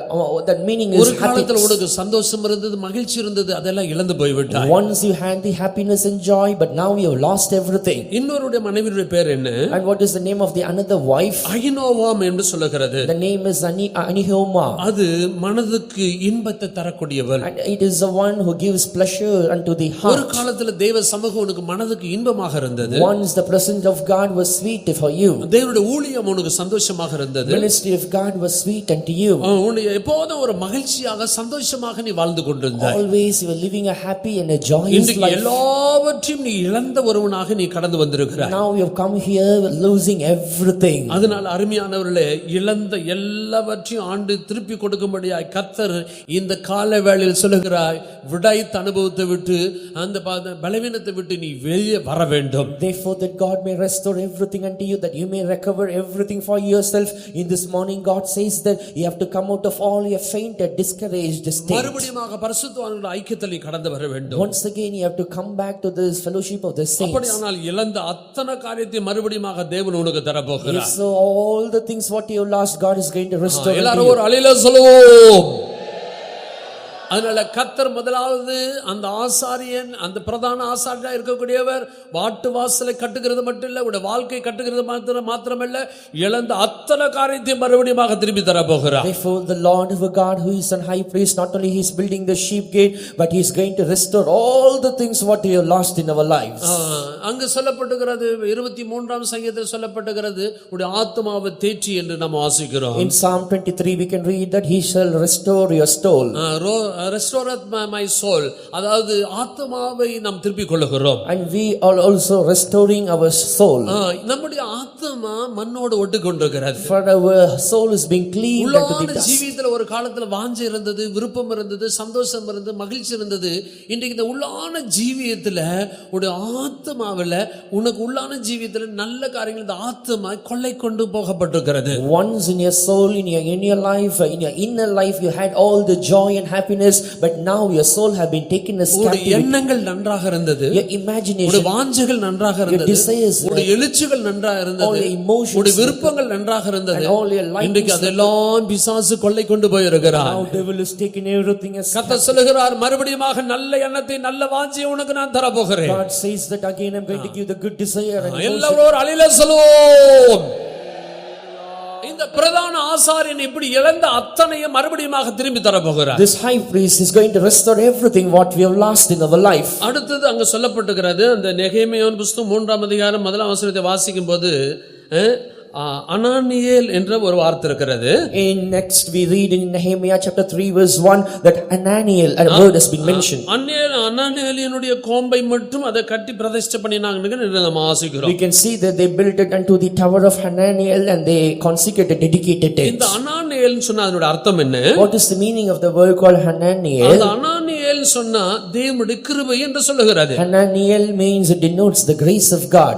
that meaning is ஒரு காலத்துல உனக்கு சந்தோஷம் இருந்தது, மகிழ்ச்சி இருந்தது, அதெல்லாம் இழந்து போய் விட்டாய். Once you had the happiness and joy, but now you have lost everything. இன்னொருடைய மனைவியுடைய பேர் என்ன? And what is the name of the another wife? Ahinoam என்று சொல்லுகிறது. The name is Ahinoam. அது மனதுக்கு இன்பத்தை தரக்கூடியவள். And it is the one who gives pleasure unto the ஒரு heart. காலத்துல தேவ சமூகம் உனக்கு மனதுக்கு இன்பமாக இருந்தது. Once the presence of God was sweet for you. தேவனுடைய ஊழியம் உனக்கு சந்தோஷமாக இருந்தது. Ministry of God was sweet unto you. உன்னை எப்போதும் ஒரு மகிழ்ச்சியாக சந்தோஷமாக நீ வாழ்ந்து கொண்டிருந்தாய். Always you were living a happy and a joyous இன்றைக்கு life. எல்லாவற்றையும் நீ இழந்த ஒருவனாக நீ கடந்து வந்திருக்கிறாய். Now you have come here losing everything. அதனால அருமையானவர்களே, இழந்த எல்லாவற்றையும் ஆண்டு திருப்பி கொடுக்கும்படியாய் கர்த்தர் இந்த கால வேளையில் சொல்லுகிறாய், விடாய்த்த அனுபவத்தை விட்டு, அந்த பலவீனத்தை விட்டு நீ வெளியே வர வேண்டும். Therefore that God may restore everything unto you, that you may recover everything for yourself. In this morning God says that you have to come out of all your fainted, discouraged state. மறுபடியும் பரிசுத்தவான்களுடைய ஐக்கியத்தில் நீ கடந்து வர வேண்டும். Once again you have to come back to this fellowship of the saints. அப்படியானால் இழந்த அத்தனை காரியத்தை மறுபடியும் தேவன் உனக்கு தர போகிறார். So all the things what you lost, God is going to restore. எல்லாரும் ஒரு அல்லேலூயா சொல்லுவோம். அதனால கர்த்தர் முதலாவது அந்த ஆசாரியன், அந்த பிரதான ஆசாரியா இருக்கக்கூடியவர் வாட்டு வாசலை கட்டுகிறது மட்டும் இல்ல, உடைய வாழ்க்கை கட்டுகிறது மாத்திரமல்ல, இழந்த அத்தனை காரியத்தையும் மறுபடியும் திரும்பி தர போகிறார். Therefore the Lord our God, who is an high priest, not only he is building the sheep gate, but he is going to restore all the things what we have lost in our lives. அங்கு சொல்லப்பட்டிருக்கிறது 23ஆம் சங்கீதத்தில் சொல்லப்பட்டிருக்கிறது உடைய ஆத்துமாவை தேற்றி என்று நாம் வாசிக்கிறோம். In Psalm 23 we can read that he shall restore your soul. Restoreth my soul, அதாவது ஆத்துமாவை நாம் திருப்பிக் கொள்ளுகிறோம். And we are also restoring our soul. நம்முடைய ஆத்துமா மண்ணோடு ஒட்டிக்கொண்டிருக்கிறது. For our soul is being cleaned unto the dust. ஜீவிதத்துல ஒரு காலத்துல வாஞ்சை இருந்தது, விருப்பம் இருந்தது, சந்தோஷம் இருந்தது, மகிழ்ச்சி இருந்தது. இன்றைக்கு இந்த உள்ளான ஜீவியத்துல உடைய ஆத்துமாவில உனக்கு உள்ளான ஜீவியத்துல நல்ல காரியங்கள் இந்த ஆத்துமா கொள்ளை கொண்டு போகப்பட்டிருக்கிறது. Once in your soul, in your life, in your inner life, you had all the joy and happiness, but now your soul have been taken as captive. எண்ணங்கள் நன்றாக இருந்தது, your imagination, வாஞ்சைகள் நன்றாக இருந்தது, your desires, எழுச்சிகள் நன்றாக இருந்தது, all your emotions, விருப்பங்கள் நன்றாக இருந்தது. and all your life, இன்றைக்கு அதெல்லாம் பிசாசு கொள்ளை கொண்டு போயிருக்கிறார். now devil is taking everything as கர்த்தர் சொல்லுகிறார், மறுபடியுமாக நல்ல எண்ணத்தை நல்ல வாஞ்சையை உனக்கு நான் தர போகிறேன். God says that again, I'm going to give the good desire. எல்லாரும் அல்லேலூயா சொல்லுவோம். இந்த பிரதான ஆசாரியன் இப்படி இழந்த அத்தனையும் மறுபடியும் திரும்பி தர போகிறார். This high priest is going to restore everything what we have lost in our life. அடுத்தது அங்க சொல்லப்பட்டிருக்கிறது, அந்த நெகேமியாவின் புத்தகம் 3ஆம் அதிகாரம் 1ஆம் வசனத்தை வாசிக்கும் போது அனானியேல் என்ற ஒரு வார்த்தை இருக்கிறது. In next we read in Nehemiah chapter 3 verse 1 that Ananiel, a word has been mentioned. அனானியேலினுடைய Kombai மட்டும் அதை கட்டி பிரதிஷ்டை பண்ணினாங்கன்னு நம்ம வாசிக்கிறோம். We can see that they built it unto the tower of Hananiel and they consecrated, dedicated it. இந்த அனானியேல் சொன்னா அதோட அர்த்தம் என்ன? What is the meaning of the word called Hananiel? அந்த அனானியேல் சொன்னா தேவனுடைய கிருபை என்று சொல்லுகிறது. Hananiel means it denotes the grace of God.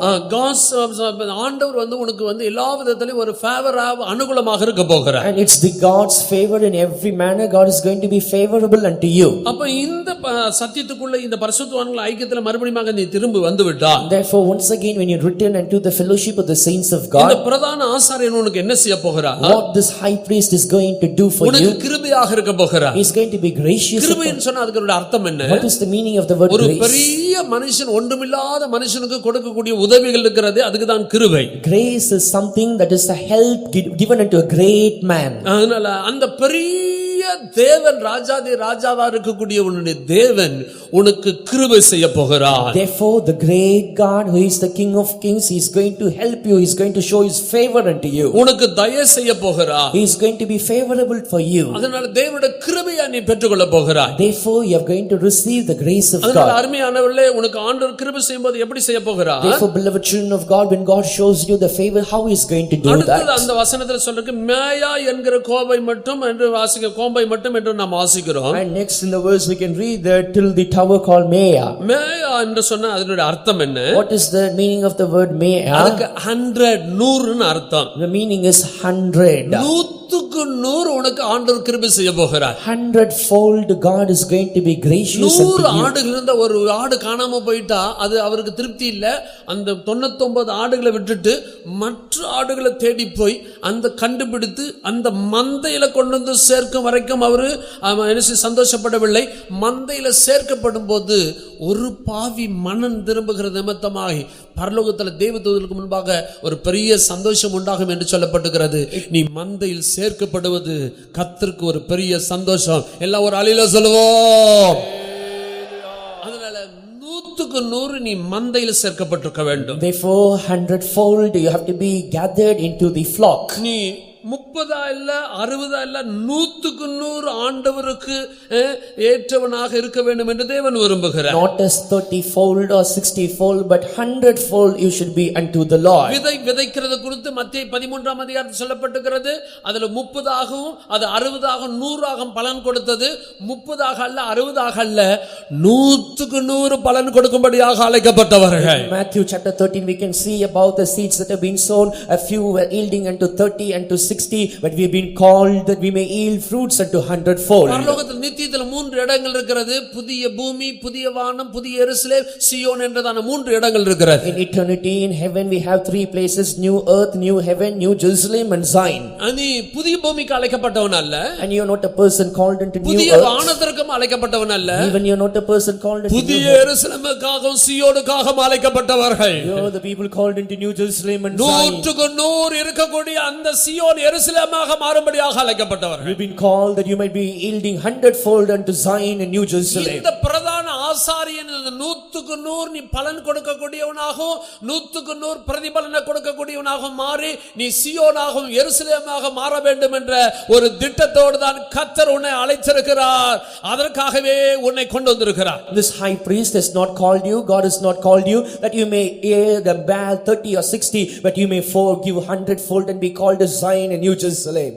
ஆண்டவர் உனக்கு எல்லா விதத்திலும் ஒரு ஃபேவராக அனுகூலமாக இருக்க போகிறார். And it's the God's favor in every manner. God is going to be favorable unto you. அப்ப இந்த சத்தியத்துக்குள்ள இந்த பரிசுத்தவான்கள் ஐக்கியத்துல மறுபடியும் நீ திரும்பி வந்து விட்டால், therefore once again when you return unto the fellowship of the saints of God, இந்த பிரதான ஆசாரியன் உனக்கு என்ன செய்ய போகிறார்? what this high priest is going to do for you, உனக்கு கிருபையாக இருக்க போகிறார். he is going to be gracious. கிருபைன்னு சொன்னா அதுக்கு அர்த்தம் என்ன? What is the meaning of the word ஒரு grace? பெரிய மனுஷன் ஒன்றுமில்லாத மனுஷனுக்கு கொடுக்கக்கூடிய உதவிகள் இருக்கிறது, அதுக்கு தான் கிருபை. Grace is something that is a help given unto a great man. அதனால அந்த பெரிய தேவன் ராஜாதி ராஜாவா இருக்கக்கூடிய உன்னுடைய தேவன் உனக்கு கிருபை செய்ய போகிறார். Therefore the great God who is the King of Kings, he is going to help you, he is going to show his favor unto you. உனக்கு தயை செய்ய போகிறார். He is going to be favorable for you. அதனால தேவனுடைய கிருபையை நீ பெற்றுக்கொள்ள போகிறாய். Therefore you are going to receive the grace of அதனால God. அருமையானவர்களே, உனக்கு ஆண்டவர் கிருபை செய்யும்போது எப்படி செய்ய போகிறார்? Therefore beloved children of God, when God shows you the favor, how he is going to do that? அடுத்து அந்த வசனத்துல சொல்றது மேயா என்கிற கோபை மட்டும் என்று வாசிக்க, கோம்பை மட்டும் என்று நாம் வாசிக்கிறோம். And next in the verse we can read that till the tower called Maya. மேயா என்று சொன்னா அதனுடைய அர்த்தம் என்ன? What is the meaning of the word Maya? அதுக்கு 100 100 ன்னு அர்த்தம். The meaning is 100. 100க்கு 100 உனக்கு ஆண்டவர் கிருபை செய்ய போகிறார். 100-fold God is going to be gracious unto 100 you. ஆடுகள் இருந்த ஒரு ஆடு காணாம போயிட்டா அது அவருக்கு திருப்தி இல்ல. அந்த 99 ஆடுகளை விட்டுட்டு மற்ற ஆடுகளை தேடி போய் அந்த கண்டுபிடித்து அந்த மந்தையில கொண்டு வந்து சேர்க்கும் வரைக்கும் அவரு சந்தோஷப்படவில்லை. மந்தையில சேர்க்கப்படும் போது ஒரு பாவி மனம் திரும்புகிற நிமித்தமாகி பரலோகத்துல தேவதூதர்களுக்கு முன்பாக ஒரு பெரிய சந்தோஷம் உண்டாகும் என்று சொல்லப்பட்டிருக்கிறது. நீ மந்தையில் சேர்க்கப்படுவது கர்த்தருக்கு ஒரு பெரிய சந்தோஷம். எல்லாம் ஒரு அலையில சொல்லுவோம். அதனால 100க்கு 100 நீ மந்தையில் சேர்க்கப்பட்டிருக்க வேண்டும். Therefore 100-fold you have to be gathered into the flock. நீ 30 இல்ல 60 இல்ல 100க்கு 100 ஆண்டவருக்கு ஏற்றவனாக இருக்க வேண்டும் என்று தேவன் விரும்புகிறார். Not as 30-fold or 60-fold, but 100-fold you should be unto the Lord. விதைக்கிறது குறித்து மத்தேயு 13ஆம் அதிகாரத்தில் சொல்லப்பட்டிருக்கிறது. அதுல 30 ஆகவும் அது 60 ஆகவும் 100 ஆகவும் பலன் கொடுத்தது. 30 ஆக அல்ல 60 ஆக அல்ல 100க்கு 100 பலன் கொடுக்கும்படியாக அழைக்கப்பட்டவர்கள். Matthew chapter 13 we can see about the seeds that have been sown. A few were yielding unto 30 and to 60 60, but we have been called that we may yield fruits unto 100-fold. பரலோகத்தில் நித்தியத்தில் 3 இடங்கள் இருக்கிறது. புதிய பூமி, புதிய வானம், புதிய எருசலேம், சீயோன் என்றதான 3 இடங்கள் இருக்கிறது. In eternity, in heaven, we have 3 places: new earth, new heaven, new Jerusalem and Zion. நீ புதிய பூமிக்கு அழைக்கப்பட்டவன் அல்ல. And you are not a person called into new புதிய earth. வானத்திற்கும் அழைக்கப்பட்டவன் அல்ல. Even you are not a person called into new புதிய heaven. எருசலேமுக்காகவும் சீயோனுக்காகவும் அழைக்கப்பட்டவர்கள். You are the people called into new Jerusalem and Zion. 100 இருக்கக்கூடிய அந்த சீயோன் எருசலேமாக மாறும்படியாக அழைக்கப்பட்டவர்கள். You've been called that you might be yielding 100-fold unto Zion and new Jerusalem. இந்த பிரதான ஆசாரியன் 100 நீ பலன் கொடுக்கக்கூடியவனாகவும் 100 பிரதிபலனை கொடுக்கக்கூடியவனாகவும் மாறி நீ சீயோனாகவும் எருசலேமாக மாற வேண்டும் என்ற ஒரு திட்டத்தோடு தான் கர்த்தர் உன்னை அழைத்திருக்கிறார். அதற்காகவே உன்னை கொண்டு வந்திருக்கிறார். This high priest has not called you, God has not called you that you may hear the bear 30 or 60, but you may forgive 100-fold and be called as Zion and New Jerusalem.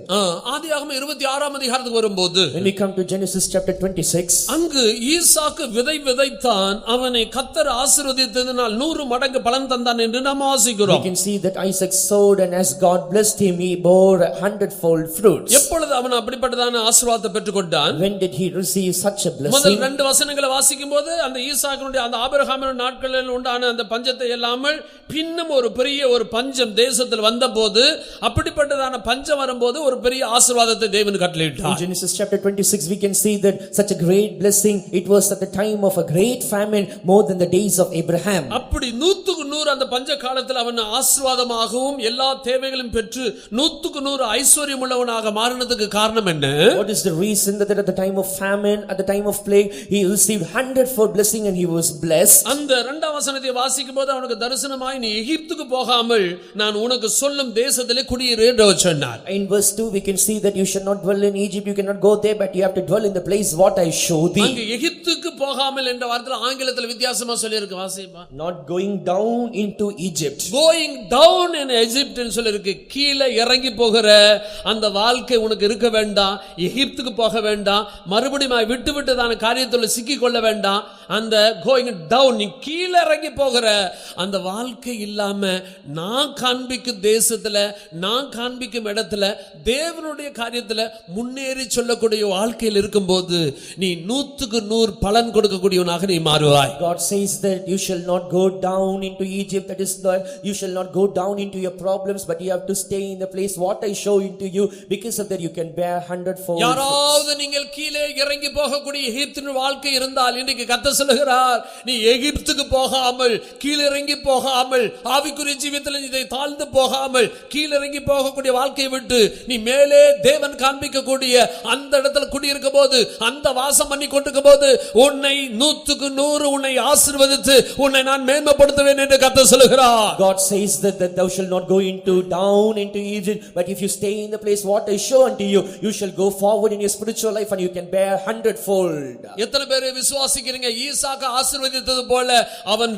ஆதியாகமம் 26ஆம் அதிகாரத்துக்கு வரும்போது When we come to Genesis chapter 26, அங்கு ஈசாக்கு விதைத்தான், அவனை கர்த்தர் ஆசீர்வதித்ததினால் 100 மடங்கு பலன் தந்தான் என்று நாம் we வாசிக்கிறோம். can see that Isaac sowed, and as God blessed him, he bore 100-fold fruits. எப்பொழுது அவன் அப்படிப்பட்டதான ஆசீர்வாதத்தை பெற்றுக்கொண்டான்? When did he receive such a முதல் blessing? 2 வசனங்களை வாசிக்கும்போது அந்த ஈசாக்கினுடைய அந்த ஆபிரகாமின் நாட்களில் உண்டான அந்த பஞ்சத்தை இல்லாமல் பின்னும் ஒரு பெரிய ஒரு பஞ்சம் தேசத்தில் வந்தபோது, அப்படிப்பட்டதான பஞ்சம் வரும்போது ஒரு பெரிய ஆசீர்வாதத்தை தேவன் In கட்டளையிட்டார். Genesis chapter 26, we can see that such a great blessing, it was at the time of a great famine, more than the days of Abraham. அப்படி 100 அந்த பஞ்ச காலத்தில் அவன் ஆசீர்வாதமாகவும் எல்லா தேவைகளையும் பெற்று 100 ஐஸ்வர்யம் உள்ளவனாக மாறினதுக்கு காரணம் என்ன? What is the reason that at the time of famine, at the time of plague, he received 100-fold blessing and he was blessed? அந்த 2ஆம் வசனத்தை வாசிக்கும்போது அவனுக்கு தரிசனமாய் நீ எகிப்துக்கு போகாமல் நான் உனக்கு சொல்லும் தேசத்திலே குடியிரு என்று சொன்னார். In verse 2, we can see that you shall not dwell in Egypt, you cannot go there, but you have to dwell in the place what I show thee. அங்க எகிப்துக்கு போகாமல் என்ற வார்த்தை ஆங்கிலத்தில் வித்தியாசமா சொல்லி இருக்கு, வாசிப்பா. Not going down into Egypt. Going down in Egypt ன்னு சொல்லி இருக்கு. கீழே இறங்கி போகிற அந்த வாழ்க்கை உனக்கு இருக்க வேண்டாம். எகிப்துக்கு போக வேண்டாம். மறுபடியும் விட்டுவிட்டதான காரியத்தில் சிக்கிக் கொள்ள வேண்டாம். அந்த going down, நீ கீழே இறங்கி போகிற அந்த வாழ்க்கை இல்லாம நான் காண்பிக்கும் தேசத்துல, நான் காண்பிக்கும் இடத்துல, தேவனுடைய காரியத்துல முன்னேறி சொல்லக்கூடிய வாழ்க்கையில் இருக்கும்போது நீ 100 பலன் கொடுக்கக்கூடியவனாக நீ மாறுவாய். God says that you shall not go down into Egypt, that is that you shall not go down into your problems, but you have to stay in the place what I show into you. Because of that you can bear 100-fold. யாராவது நீங்கள் கீழே இறங்கி போகக்கூடிய எகிப்தின் வாழ்க்கை இருந்தால் இன்றைக்கு கர்த்தர் சொல்லுகிறார், நீ எகிப்துக்கு போகாமல், கீழே இறங்கி போகாமல், ஆவிக்குரிய ஜீவியத்தில் இதை தாழ்ந்து போகாமல், கீழே இறங்கி போகக்கூடிய வாழ்க்கையை விட்டு நீ மேலே தேவன் காண்பிக்கக்கூடிய அந்த இடத்துல குடியிருக்கும் போது, அந்த வாசம் பண்ணி கொண்டிருக்கும் போது உன்னை 100 உன்னை ஆசீர்வதித்து உன்னை நான் மேன்மைப்படுத்துவேன் என்று கர்த்தர் சொல்லுகிறார். God says that thou shall not go down into Egypt, but if you stay in the place what I show unto you, you shall go forward in your spiritual life and you can bear 100-fold. எத்தனை பேர் விசுவாசிக்கிறீங்க? ஈசாக்கு ஆசீர்வதித்தது போல அவன்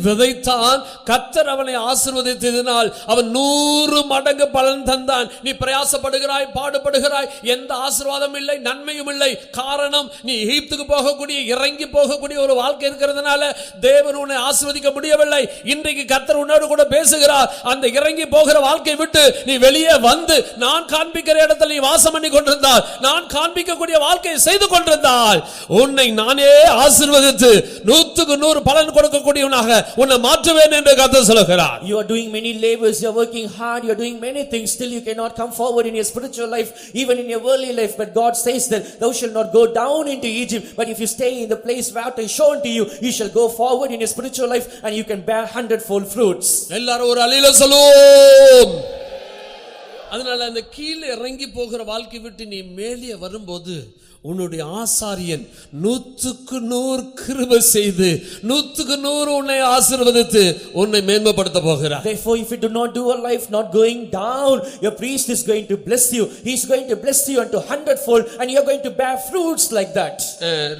விதைத்தான், கர்த்தர் அவனை ஆசீர்வதித்ததினால் அவன் 100 மடங்கு பலன் தந்தான். நீ பிரயாசப்படுகிறாய், பாடுபடுகிறாய், எந்த ஆசீர்வாதம் இல்லை, நன்மையும் இல்லை. காரணம் நீ எகிப்துக்கு போகக்கூடிய, இறங்கி போகக்கூடிய ஒரு வாழ்க்கை இருக்கிறதுனால தேவன் உன்னை ஆசீர்வதிக்க முடியவில்லை. இன்றைக்கு கர்த்தர் உன்னோடு கூட பேசுகிறார். அந்த இறங்கி போகிற வாழ்க்கை விட்டு நீ வெளியே வந்து நான் காண்பிக்கிற இடத்துல நீ வாசம் பண்ணி கொண்டிருந்தால், நான் காண்பிக்கக்கூடிய வாழ்க்கையை செய்து கொண்டிருந்தால் உன்னை நானே ஆசீர்வதித்து 100 பலன் கொடுக்கக்கூடியவனாக உன்னை மாற்றுவேன் என்று கர்த்தர் சொல்கிறார். You are doing many labors, you are working hard, you are doing many things, still you cannot come forward in your spiritual life, even in your worldly life. But God says that thou shalt not go down into Egypt, but if you stay in the place where I show unto you, you shall go forward in your spiritual life and you can bear 100-fold fruits. எல்லாரும் ஒரு அல்லேலூயா சொல்லுவோம். அதனால அந்த கீழே இறங்கி போகிற வாழ்க்கை விட்டு நீ மேலே வரும்போது உன்னுடைய ஆசாரியன் 100 கிருபை செய்து 100 உன்னை ஆசீர்வதித்து உன்னை மேன்மைப்படுத்த போகிறார். Therefore, if you do not do a life not going down, your priest is going to bless you. He is going to bless you unto 100-fold and you are going to bear fruits like that.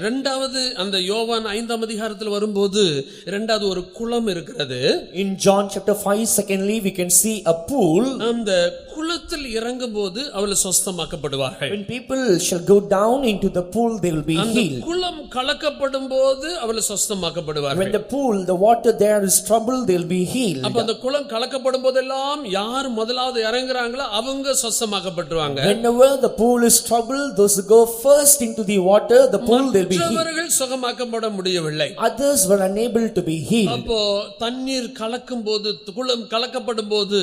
இரண்டாவது அந்த யோவான் 5ஆம் அதிகாரத்தில் வரும்போது இரண்டாவது ஒரு குளம் இருக்கிறது. In John chapter 5, secondly, we can see a pool. அந்த குளத்தில் இறங்கும்போது அவர்கள் சொஸ்தமாக்கப்படுவார்கள். When people shall go down into the pool, they will be அந்த healed. குளம் கலக்கப்படும் போது அவர்கள் சொஸ்தமாக்கப்படுவார்கள். When the pool, the water there is troubled, they will be healed. அப்ப அந்த குளம் கலக்கப்படும் போதெல்லாம் யார் முதலாவது இறங்குறாங்களோ அவங்க சொஸ்தமாக்கப்படுவாங்க. Whenever the pool is troubled, those who go first into the water, the pool, they will be healed. மற்றவர்கள் சுகமாக்கப்பட முடியவில்லை. Others were unable to be healed. அப்போ தண்ணீர் கலக்கும் போது, குளம் கலக்கப்படும் போது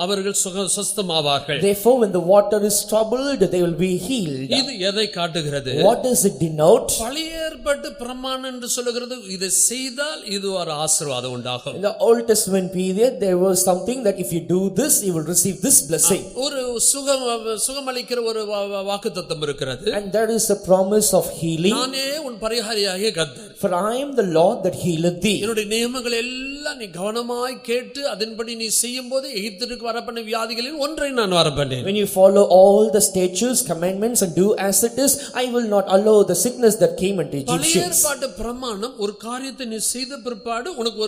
அவர்கள் சொஸ்தமாவார்கள். Therefore, when the water is troubled, they will be healed. இது எதை காட்டுகிறது? What does it denote? பழைய ஏற்பாட்டு பிரமாணம் என்று சொல்லுகிறது இதை செய்தால் இது ஒரு ஆசீர்வாதம் உண்டாகும். In the Old Testament period, there was something that if you do this, you will receive this blessing. ஒரு சுகமளிக்கிற ஒரு வாக்குத்தத்தம் இருக்கிறது. And there is a promise of healing. நானே உன் பரிகாரியாகிய கர்த்தர். For I am the Lord that healeth thee. என்னுடைய நியமங்கள் எல்லாம் நீ கவனமாய் கேட்டு அதன்படி நீ செய்யும்போது எகிப்திற்கு வரப்பட்ட வியாதிகளில் ஒன்றை நான் வரப்பண்ணேன். When you follow all the statutes, commandments and do as it is, I will not allow the sickness that came unto பழைய Egyptians. ஏற்பாட்டு பிரமாணம் ஒரு காரியத்தை நீ செய்த பிற்பாடு உனக்கு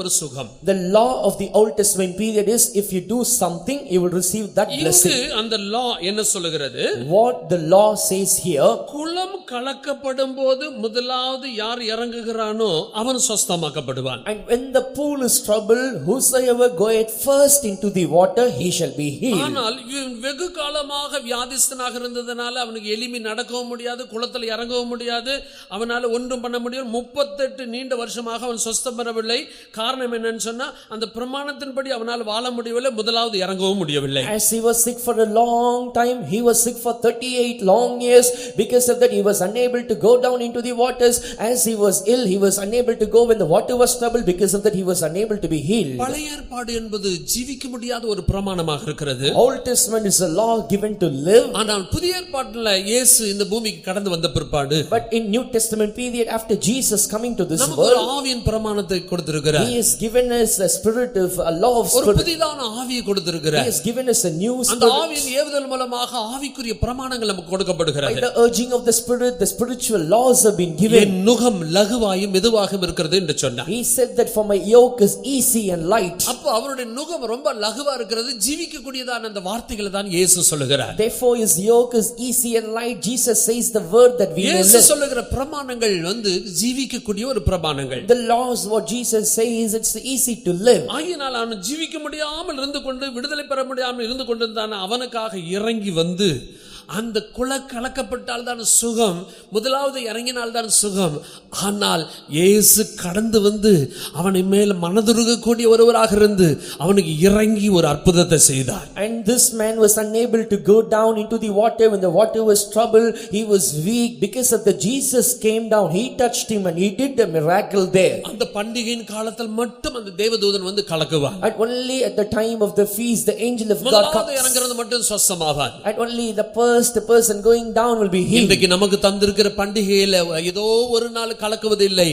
ஒரு சுகம். The law of the Old Testament period is if you do something, you will receive that blessing. அந்த law என்ன சொல்லுகிறது? What the law says here, குளம் கலக்கப்படும் போது முதலாவது யார் இறங்குகிறானோ அவன் சொஸ்தமாக்கப்படுவான். and when the pool is troubled, whosoever goeth first into the water, he shall be healed. ஆனால் இவன் வெகு காலமாக வியாதிஸ்தனாக இருந்ததனால அவனுக்கு எளிமை நடக்கவும் முடியாது, குளத்தில் இறங்கவும் முடியாது, அவனால ஒன்றும் பண்ண முடியாது. 38 நீண்ட வருஷமாக அவன் சொஸ்தம் பெறவில்லை. காரணம் என்னன்னு சொன்னா அந்த பிரமாணத்தின்படி அவனால் வாழ முடியவில்லை, முதலாவது இறங்கவும் முடியவில்லை. As he was sick for a long time, he was sick for 38 long years. Because of that, he was unable to go down into the waters. As he was ill, he was unable to go when the water was troubled. Because of that, he was unable to be healed. பழைய ஏற்பாடு என்பது ஜீவிக்க முடியாத ஒரு பிரமாணமாக இருக்கிறது. Old Testament is a law given to live. ஆனால் புதிய ஏற்பாட்டில் இயேசு இந்த பூமிக்கு கடந்து வந்த பிற்பாடு, But in New Testament period, after Jesus coming to this நமக்கு ஒரு world, ஆவியின் பிரமாணத்தை கொடுத்திருக்கிறார். he has given us a spirit of a law of ஒரு spirit. புதிதான ஆவியை He கொடுத்திருக்கிறார். has given us a new அந்த spirit. ஆவியின் ஏவுதல் மூலமாக ஆவிக்குரிய பிரமாணங்கள் நமக்கு By கொடுக்கப்படுகிறது. the urging of the spirit, the spiritual laws have been given. என் நுகம் லகுவாயும் மெதுவாகவும் இருக்கிறது என்று சொன்னார். He said that for my yoke is easy and light. அப்போ அவருடைய நுகம் ரொம்ப லகுவா இருக்கிறது, ஜீவிக்கக்கூடியதான அந்த வார்த்தைகளை தான் இயேசு சொல்லுகிறார். Therefore his yoke is easy and light. Jesus says the word that we may இயேசு live. சொல்லுகிற பிரமாணங்கள் ஜீவிக்கக்கூடிய ஒரு பிரமாணங்கள். The laws what Jesus says, it's easy to live. ஆகினால் அவன் ஜீவிக்க முடியாமல் இருந்து கொண்டு, விடுதலை பெற முடியாமல் இருந்து கொண்டிருந்தான். அவனுக்காக இறங்கி வந்து அந்த கலக்கப்பட்டால் தான் சுகம், முதலாவது இறங்கினால் தான் சுகம். ஆனால் இயேசு கடந்து வந்து அவனை மேல் மனதுருகக்கூடிய ஒருவராக இருந்து அவனுக்கு இறங்கி ஒரு அற்புதத்தை செய்தார். And this man was unable to go down into the water when the water was troubled. He was weak. Because of the Jesus came down, he touched him and he did a miracle there. அந்த பண்டிகையின் காலத்தில் மட்டும் அந்த தேவதூதன் வந்து கலக்குவான். And only at the time of the feast, the angel of God முதலாவது comes. இறங்குறது மட்டும் சொஸ்தமாவான். And only the person going down will be healed. இன்றைக்கு நமக்கு தந்திருக்கிற பண்டிகையில ஏதோ ஒரு நாள் கலக்குவதில்லை,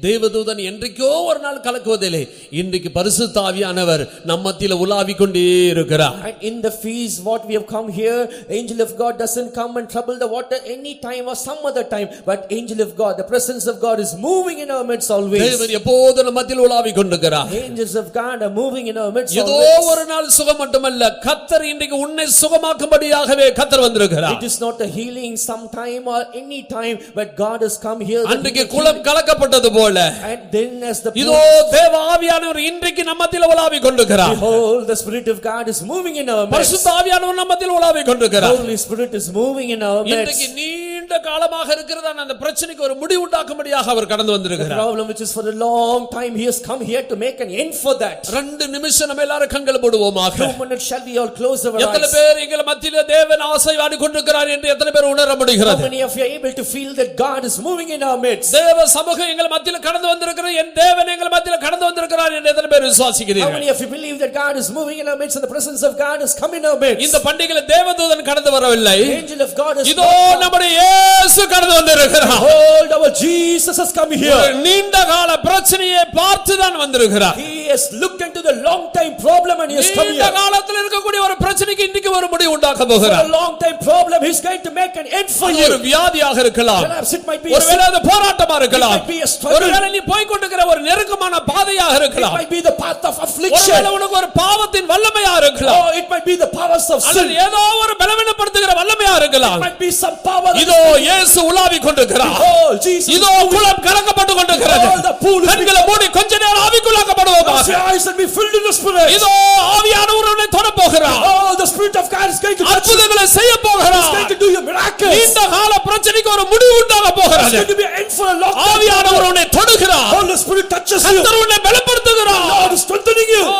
தேவதூதன் என்றைக்கோ ஒரு நாள் கலக்குவதில்லை. இன்றைக்கு பரிசுத்த ஆவியானவர் நம்ம மத்தியில உலாவிக் கொண்டே இருக்கிறார். And in the feast what we have come here, angel of God doesn't come and trouble the water any time or some other time, but angel of God, the presence of God is moving in our midst always. தேவன் எப்போதும் நம்ம மத்தியில உலாவிக் கொண்டிருக்கிறார். Angels of God are moving in our midst ஏதோ always. ஒரு நாள் சுகம் மட்டுமல்ல, கர்த்தர் இன்றைக்கு உன்னை சுகமாக்கும்படியாகவே கர்த்தர் வந்திருக்கிறார். It is not a healing sometime or any time, but God has come here. அன்றைக்கு குளம் கலக்கப்பட்டது போல, And then as the இதோ தேவ ஆவியானவர் இன்றைக்கு நம்ம மத்தியில உலாவிக் கொண்டிருக்கிறார். behold, the Spirit of God is moving in our midst. பரிசுத்த ஆவியானவர் நம்ம மத்தியில உலாவிக் கொண்டிருக்கிறார். Holy Spirit is moving in our இன்றைக்கு midst. நீண்ட காலமாக இருக்கிறதான அந்த பிரச்சனைக்கு ஒரு முடிவு உண்டாக்கும்படியாக அவர் கடந்து The வந்திருக்கிறார். problem which is for a long time, he has come here to make an end for that. 2 நிமிஷம் நம்ம எல்லாரும் கண்களை மூடுவோமாக. 2 minutes shall we all close our எத்தனை eyes. பேர் எங்கள் மத்தியில தேவன் ஆசைவாடி கொண்டிருக்கிறார் என்று எத்தனை பேர் உணர How முடிகிறது? many of you are able to feel that God is moving in our midst? தேவ சமூகம் எங்கள் மத்தியில கடந்து வந்திருக்கிறது, என் தேவன் எங்கள் மத்தியில கடந்து வந்திருக்கிறார் என்று எத்தனை பேர் How விசுவாசிக்கிறீர்கள்? many of you believe that God is moving in our midst and the presence of God has come in our midst? இந்த பண்டிகையில தேவதூதன் கடந்து வரவில்லை, The angel of God has இதோ நம்முடைய இயேசு கடந்து வந்திருக்கிறார். Behold, our Jesus has come here. ஒரு நீண்ட கால பிரச்சனையை பார்த்து தான் வந்திருக்கிறார். He has looked into the long time problem and he has come நீண்ட here. காலத்தில் இருக்கக்கூடிய ஒரு பிரச்சனைக்கு இன்னைக்கு ஒரு முடிவு உண்டாக்க For போகிறார். a long time problem, he's going to make an end for அது you. ஒரு வியாதியாக இருக்கலாம், Perhaps it might be ஒருவேளை அது போராட்டமா இருக்கலாம், It might be a struggle. ஒருவேளை நீ போய் கொண்டிருக்கிற ஒரு நெருக்கமான பாதையாக It இருக்கலாம், might be the path of affliction. ஒருவேளை உனக்கு ஒரு பாவத்தின் வல்லமையா இருக்கலாம், Oh, it might be the powers of அல்லது sin. ஏதோ ஒரு பலவீனப்படுத்துகிற வல்லமையா It இருக்கலாம். might be some power. இதோ இயேசு உலாவி கொண்டிருக்கிறார். Oh, Jesus. இதோ குளம் கலக்கப்பட்டு கொண்டிருக்கிறது. All the pool is கண்களை மூடி கொஞ்ச நேரம் ஆவிக்குள்ளாக்கப்படுவோமாக. Close your eyes and be filled in the Spirit. இதோ ஆவியானவர் உன்னை தொடப் போகிறார். Oh, the Spirit of God is going to touch you. அற்புதங்களை செய்ய He's போகிறார். going to do your miracles. நீண்ட கால பிரச்சனைக்கு ஒரு முடிவு உண்டாக There's போகிறது. going to be an end for a long time. ஆவியானவர் உன்னை தொடுகிறார். Holy Spirit touches you. கர்த்தர் உன்னை பலப்படுத்துகிறார். God is strengthening you. ஓ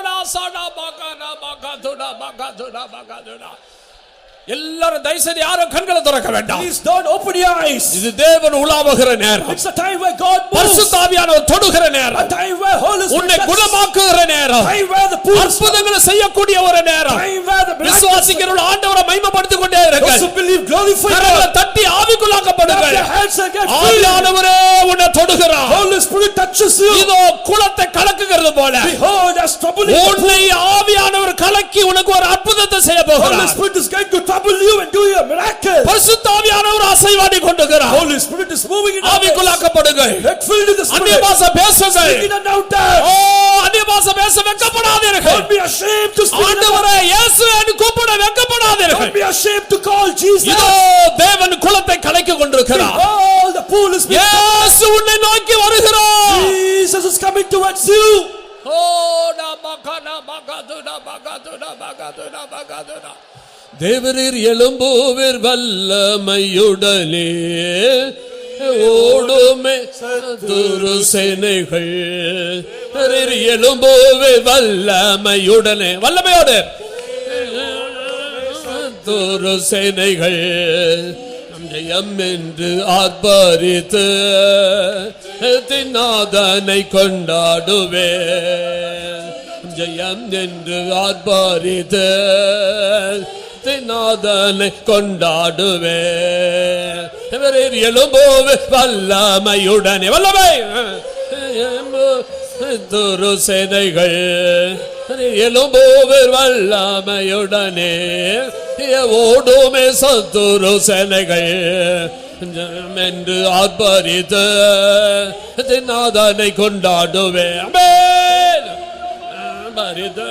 நாசடா பகனா பகதுடா பகதுடா பகதுடா. எல்லாரும் தயவு செய்து யாரும் கண்களை திறக்க வேண்டாம். Please don't open your eyes. இது தேவன் உலாவுகிற நேரம். It's a time where God moves. பரிசுத்த ஆவியானவர் தொடுகிற நேரம். A time where Holy Spirit உன்னை touches. குணமாக்குகிற நேரம். Time where the pool is. அற்புதங்களை செய்யக்கூடிய ஒரு நேரம். Time where the miracles. விசுவாசிக்கிறவர்கள் ஆண்டவரை மகிமைப்படுத்திக் கொண்டே Those இருங்கள். who believe glorify கரங்களை God. தட்டி Clap ஆவிக்குள்ளாக்கப்படுங்கள். your hands and get filled. ஆவியானவரே உன்னை தொடுகிறார். Holy Spirit touches you. இதோ குளத்தை கலக்குகிறது போல Behold, as troubling. உன்னை ஆவியானவர் கலக்கி உனக்கு ஒரு அற்புதத்தை செய்ய Holy போகிறார். Spirit is going to trouble you and do your miracle. பரிசுத்த ஆவியானவர் அசைவாடி கொண்டிருக்கிறார். Holy Spirit is moving in our midst. ஆவிக்குள்ளாக்கப்படுங்கள். Get filled in the அந்நிய Spirit. பாஷை பேசுங்கள். Speak in and out there. ஓ அந்நிய பாஷை பேச வெட்கப்படாதீர்கள். Don't be ashamed to speak in and out. ஆண்டவரே இயேசுவே கூப்பிட வெட்கப்படாதீர்கள். Don't be ashamed to call Jesus. இதோ தேவன் குளத்தை கலக்கி கொண்டிருக்கிறார். All the pool is being இயேசு உன்னை நோக்கி வருகிறார். Jesus is coming towards you. ஓ நபகனா பகதுனா பகதுனா பகதுனா பகதுனா. தேவரீர் எழும்புவீர் வல்லமையுடனே ஓடுமே சத்துரு சேனைகள். தேவரீர் எழும்புவீர் வல்லமையுடனே வல்லமையோடு சத்துரு சேனைகள் ஜெயம் என்று ஆர்ப்பரித்து நாதனை கொண்டாடுவே. ஜெயம் என்று ஆர்ப்பரித்து நாதனை கொண்டாடுவே. எழும்போவே வல்லமையுடனே வல்லமை துரு சேனைகள் எழும்போவே வல்லமையுடனே ஓடுமே சத்துரு சேனைகள் என்று ஆர்ப்பரித்து நாதனை கொண்டாடுவே. ஆமென். ஆர்ப்பரித்து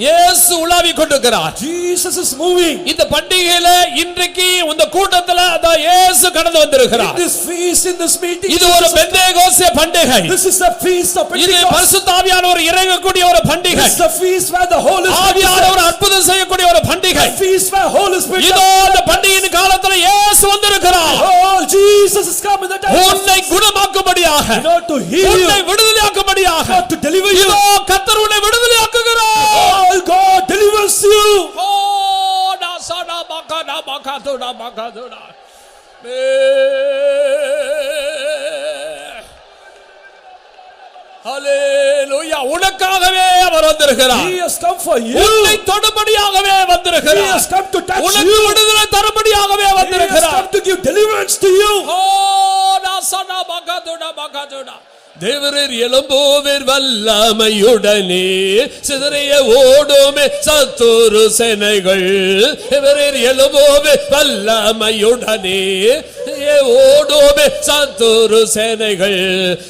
இயேசு உலாவி கொண்டிருக்கிறார். Jesus is moving. இந்த பண்டிகையில இன்றைக்கு இந்த கூட்டத்துல அந்த இயேசு கடந்து வந்திருக்கிறார். In this feast, in this meeting, இது ஒரு பெந்தேகோஸ்தே பண்டிகை. this is the feast of இது Pentecost. பரிசுத்த ஆவியானவர் இறங்கக்கூடிய ஒரு பண்டிகை. This is the feast where the Holy Spirit ஆவியானவர் அற்புதம் செய்யக்கூடிய ஒரு பண்டிகை. the feast where Holy Spirit இதோ இந்த பண்டிகையின் காலத்துல இயேசு வந்திருக்கிறார். Oh, Jesus is coming the time உன்னை குணமாக்கும்படியாக, not to heal you, உன்னை விடுதலையாக்கும்படியாக, not to deliver you. இதோ கர்த்தர் உன்னை விடுதலையாக்குகிறார். Oh, God delivers you. ஓ நாசடா பகனா பகதுடா பகதுடா. ஹalleluya. உனக்காகவே அவர் வந்திருக்கிறார். He has come for you. உன்னை தொடும்படியாகவே He வந்திருக்கிறார். has come to touch உனக்கு you. விடுதலை தரும்படியாகவே He has வந்திருக்கிறார். come to give deliverance to you. ஓ நாசடா பகதுடா பகதுடா. தேவரீர் எழும்போவீர் வல்லமையுடனே சிதறிய ஓடுமே சத்துரு சேனைகள். தேவரீர் எழும்போவீர் வல்லமையுடனே ஓடுமே சத்துரு சேனைகள்.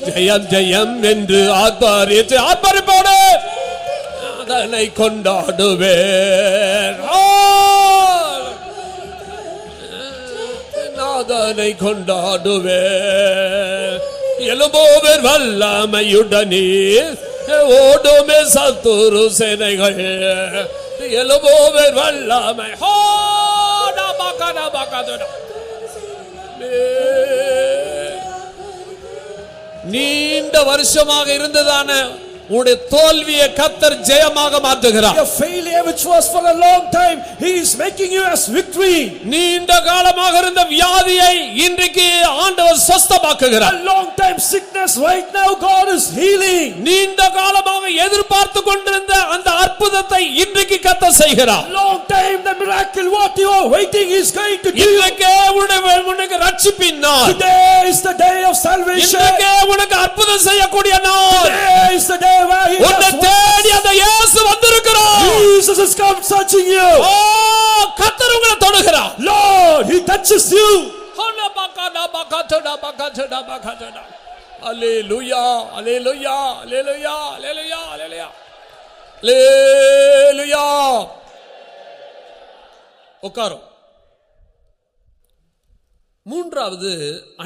ஜெயம் ஜெயம் என்று ஆர்ப்பரித்து ஆர்ப்பரிப்போடு அதனை கொண்டாடுவேன். நாதனை கொண்டாடுவேன். எழும்போவர் வல்லமையுடனே ஓடுமே சத்துரு சேனைகள். எழும்போவர் வல்லமை. நீண்ட வருஷமாக இருந்ததான உன்னுடைய தோல்வியை கர்த்தர் ஜெயமாக மாற்றுகிறார். Your failure which was for a long time, he is making you as victory. நீண்ட காலமாக இருந்த வியாதியை இன்றைக்கு ஆண்டவர் சுஸ்தமாக்குகிறார். A long time sickness, right now God is healing. நீண்ட காலமாக எதிர்பார்த்து கொண்டிருந்த அந்த அற்புத அற்புதத்தை இன்றைக்கு கர்த்தர் செய்கிறார். Long time the miracle what you are waiting is going to do. இன்றைக்கே உனக்கு ரட்சிப்பின் நாள். Today is the day of salvation. இன்றைக்கே உனக்கு அற்புதம் செய்யக்கூடிய நாள். Today is the day where he உன்னை தேடி அந்த இயேசு வந்திருக்கிறார். Jesus has come searching you. ஓ கர்த்தர் உங்களை தொடுகிறார். Lord, he touches you. அல்லேலூயா அல்லேலூயா அல்லேலூயா அல்லேலூயா அல்லேலூயா அல்லேலூயா. உட்காரும். மூன்றாவது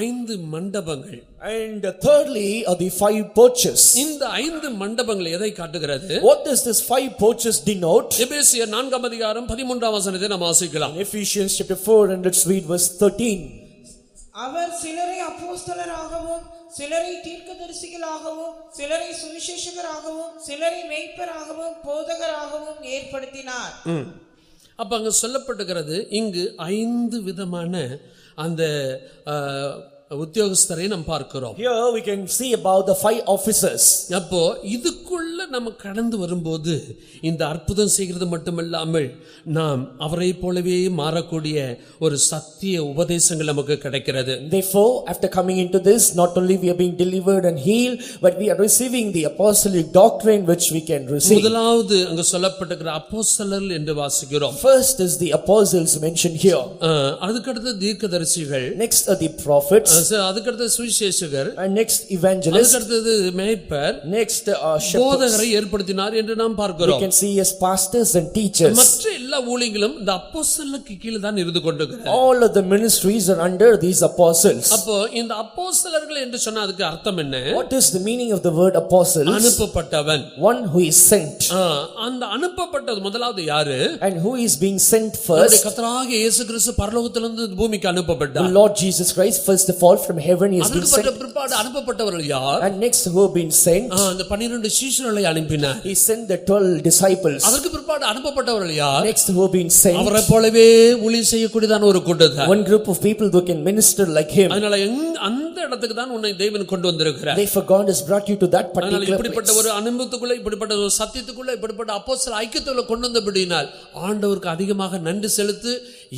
5 மண்டபங்கள். And thirdly are the 5 porches. இந்த 5 மண்டபங்கள் எதை காட்டுகிறது? What does this 5 porches denote? எபேசியர் 4 அதிகாரம் 13 வசனத்தை நாம் வாசிக்கலாம். Ephesians chapter 4 and let's read verse 13. அவர் சிலரை அப்போஸ்தலராகவும் சிலரை தீர்க்கதரிசிகளாகவும் சிலரை சுவிசேஷகராகவும் சிலரை மேய்ப்பராகவும் போதகராகவும் ஏற்படுத்தினார். அப்ப அங்க சொல்லப்பட்டிருக்கிறது இங்கு 5 விதமான அந்த உத்தியோகஸ்தரை நாம் பார்க்கிறோம். Here we can see about the 5 officers. அப்போ இதுக்குள்ள நம்ம கடந்து வரும்போது இந்த அற்புதம் செய்கிறது மட்டுமல்லாமல் நாம் அவரை போலவே மாறக்கூடிய ஒரு சத்திய உபதேசங்கள் நமக்கு கிடைக்கிறது. Therefore, after coming into this, not only we are being delivered and healed, but we are receiving the apostolic doctrine which we can receive. முதலாவது அங்க சொல்லப்பட்டிருக்கிற அப்போஸ்தலர்கள் என்று வாசிக்கிறோம். First is the apostles mentioned here. அதுக்கடுத்து தீர்க்கதரிசிகள், Next are the prophets, அதுக்கடுத்து சுவிசேஷகர், and next evangelists, அதுக்கடுத்து மேய்ப்பர், next shepherds. போதகரை ஏற்படுத்தினார் என்று நாம் We பார்க்கிறோம். can see as pastors and teachers. மற்ற எல்லா ஊழியர்களும் இந்த அப்போஸ்தலருக்கு கீழே தான் இருந்து கொண்டிருக்கிறது. All of the ministries are under these apostles. அப்போ இந்த அப்போஸ்தலர்கள் என்று சொன்னா அதுக்கு அர்த்தம் என்ன? What is the meaning of the word apostles? அனுப்பப்பட்டவன். One who is sent. அந்த அனுப்பப்பட்டது முதலாவது யாரு? And who is being sent first? கர்த்தராகிய இயேசு கிறிஸ்து பரலோகத்திலிருந்து பூமிக்கு அனுப்பப்பட்டார். The Lord Jesus Christ first of all from heaven is being sent. அதுக்கு பிற்பாடு அனுப்பப்பட்டவர்கள் யார்? And next who have been sent? அந்த 12 சீஷர்களை அனுப்பினார். He sent the 12 disciples. அதுக்கு பிற்பாடு அனுப்பப்பட்டவர்கள் யார்? Next who have been sent? அவரை போலவே ஊழியம் செய்யக்கூடியதான ஒரு கூட்டத்தார். One group of people who can minister like him. அதனால அந்த இடத்துக்கு தான் உன்னை தேவன் கொண்டு வந்திருக்கிறார். Therefore God has brought you to that particular place. இப்படிப்பட்ட ஒரு அனுபவத்துக்குள்ள, இப்படிப்பட்ட ஒரு சத்தியத்துக்குள்ள, இப்படிப்பட்ட அப்போஸ்தல ஐக்கியத்துக்குள்ள கொண்டு வந்தபடியினால் ஆண்டவருக்கு அதிகமாக நன்றி செலுத்து.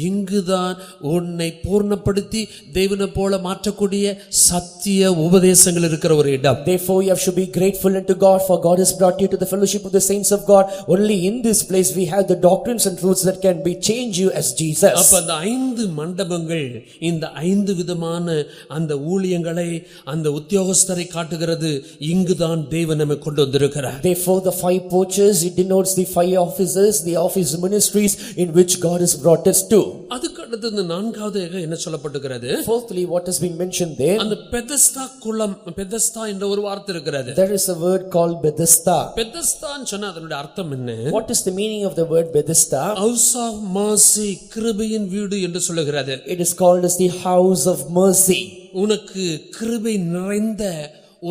இங்குதான் உன்னை பூர்ணப்படுத்தி தேவனை போல மாற்றக்கூடிய சத்திய உபதேசங்கள் இருக்கிற ஒரு இடம். Therefore you should be grateful unto God, for God has brought you to the fellowship of the saints of God. Only in this place we have the doctrines and truths that can be change you as Jesus. அப்ப அந்த 5 மண்டபங்கள் இந்த 5 விதமான அந்த ஊழியங்களை, அந்த உத்தியோகஸ்தரை காட்டுகிறது. இங்குதான் தேவன் நம்மை கொண்டு வந்திருக்கிறார். Therefore the 5 porches, it denotes the 5 offices, the office ministries in which God has brought us to. அதுக்கு அடுத்து இந்த 4வது என்ன சொல்லப்பட்டிருக்கிறது? Fourthly, what has been mentioned there? அந்த பெதஸ்தா குளம், பெதஸ்தா என்ற ஒரு வார்த்தை இருக்கிறது. There is a word called Bethesda. பெதஸ்தான்னு சொன்னா அதனுடைய அர்த்தம் என்ன? What is the meaning of the word Bethesda? House of mercy, கிருபையின் வீடு என்று சொல்லுகிறது. It is called as the house of mercy. உனக்கு கிருபை நிறைந்த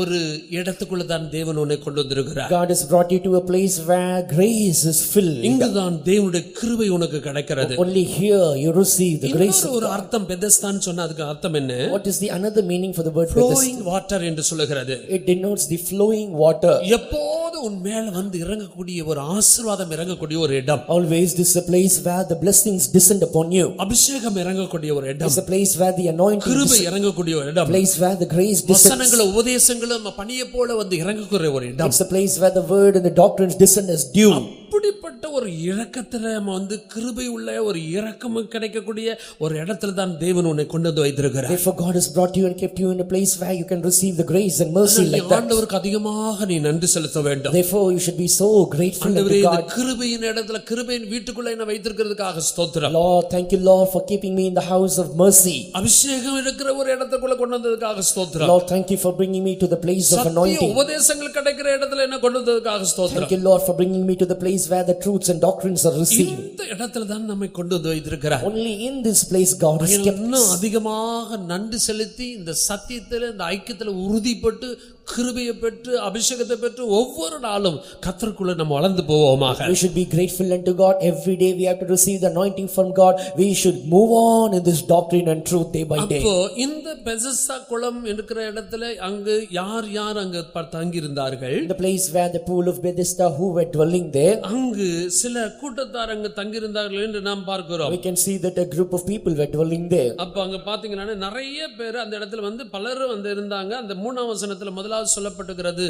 ஒரு இடத்துக்குள்ள தான் தேவன் உன்னை கொண்டு வந்திருக்கிறார். God has brought you to a place where grace is filled. இங்குதான் தேவனுடைய கிருபை உனக்கு கிடைக்கிறது. Only here you receive the grace of ஒரு God. அர்த்தம் பெதஸ்தான்னு சொன்னா அதுக்கு அர்த்தம் என்ன? What is the another meaning for the word flowing Bethesda? water என்று சொல்லுகிறது. It denotes the flowing water. எப்போது உன் மேல வந்து இறங்கக்கூடிய ஒரு ஆசீர்வாதம் இறங்கக்கூடிய ஒரு இடம். Always this is a place where the blessings descend upon you. அபிஷேகம் இறங்கக்கூடிய ஒரு இடம். It's a place where the anointing கிருபை இறங்கக்கூடிய ஒரு இடம். place where the grace descends. வசனங்கள் உபதேசங்களும் பனியை போல வந்து இறங்கக்கூடிய ஒரு இடம். It's a place where the word and the doctrines descend as dew. அப்படிப்பட்ட ஒரு இரக்கத்துல நம்ம வந்து கிருபை உள்ள ஒரு இரக்கம் கிடைக்கக்கூடிய ஒரு இடத்துல தான் தேவன் உன்னை கொண்டு வந்து வைத்திருக்கிறார். Therefore God has brought you and kept you in a place where you can receive the grace and mercy like that. ஆண்டவருக்கு அதிகமாக நீ நன்றி செலுத்த வேண்டும். Therefore you should be so grateful to ஆண்டவரே, இந்த God. கிருபையின் இடத்துல, கிருபையின் வீட்டுக்குள்ள என்ன வைத்திருக்கிறதுக்காக ஸ்தோத்திரம். Lord, thank you Lord for keeping me in the house of mercy. அபிஷேகம் இருக்கிற ஒரு இடத்துக்குள்ள கொண்டு வந்ததுக்காக ஸ்தோத்திரம். Lord, thank you for bringing me to the place of anointing. உபதேசங்கள் கிடைக்கிற இடத்துல என்ன கொண்டு வந்ததுக்காக ஸ்தோத்திரம். Thank you Lord for bringing me to the place where the truths and doctrines are received. இந்த இடத்துல தான் நம்மை கொண்டு வந்து வைத்திருக்கிறார். Only in this place God has kept us. அதிகமாக நன்றி செலுத்தி இந்த சத்தியத்துல, இந்த ஐக்கியத்துல உறுதிப்பட்டு கிருபையை பெற்று அபிஷேகத்தை பெற்று ஒவ்வொரு நாளும் கர்த்தருக்குள்ள நம்ம வளர்ந்து போவோமாக. We should be grateful unto God. Every day we have to receive the anointing from God. We should move on in this doctrine and truth day by day. அப்போ இந்த பெதஸ்தா குளம் இருக்கிற இடத்துல அங்கு யார் யார் அங்கு தங்கி இருந்தார்கள்? The place where the pool of Bethesda, who were dwelling there, அங்கு சில கூட்டத்தார் அங்கு தங்கி இருந்தார்கள் என்று நாம் பார்க்கிறோம். we can see that a group of people were dwelling there. அப்ப அங்க பாத்தீங்கன்னா நிறைய பேர் அந்த இடத்துல பலரும் இருந்தாங்க. அந்த 3ஆம் வசனத்துல முதலாவது சொல்லப்பட்டிருக்கிறது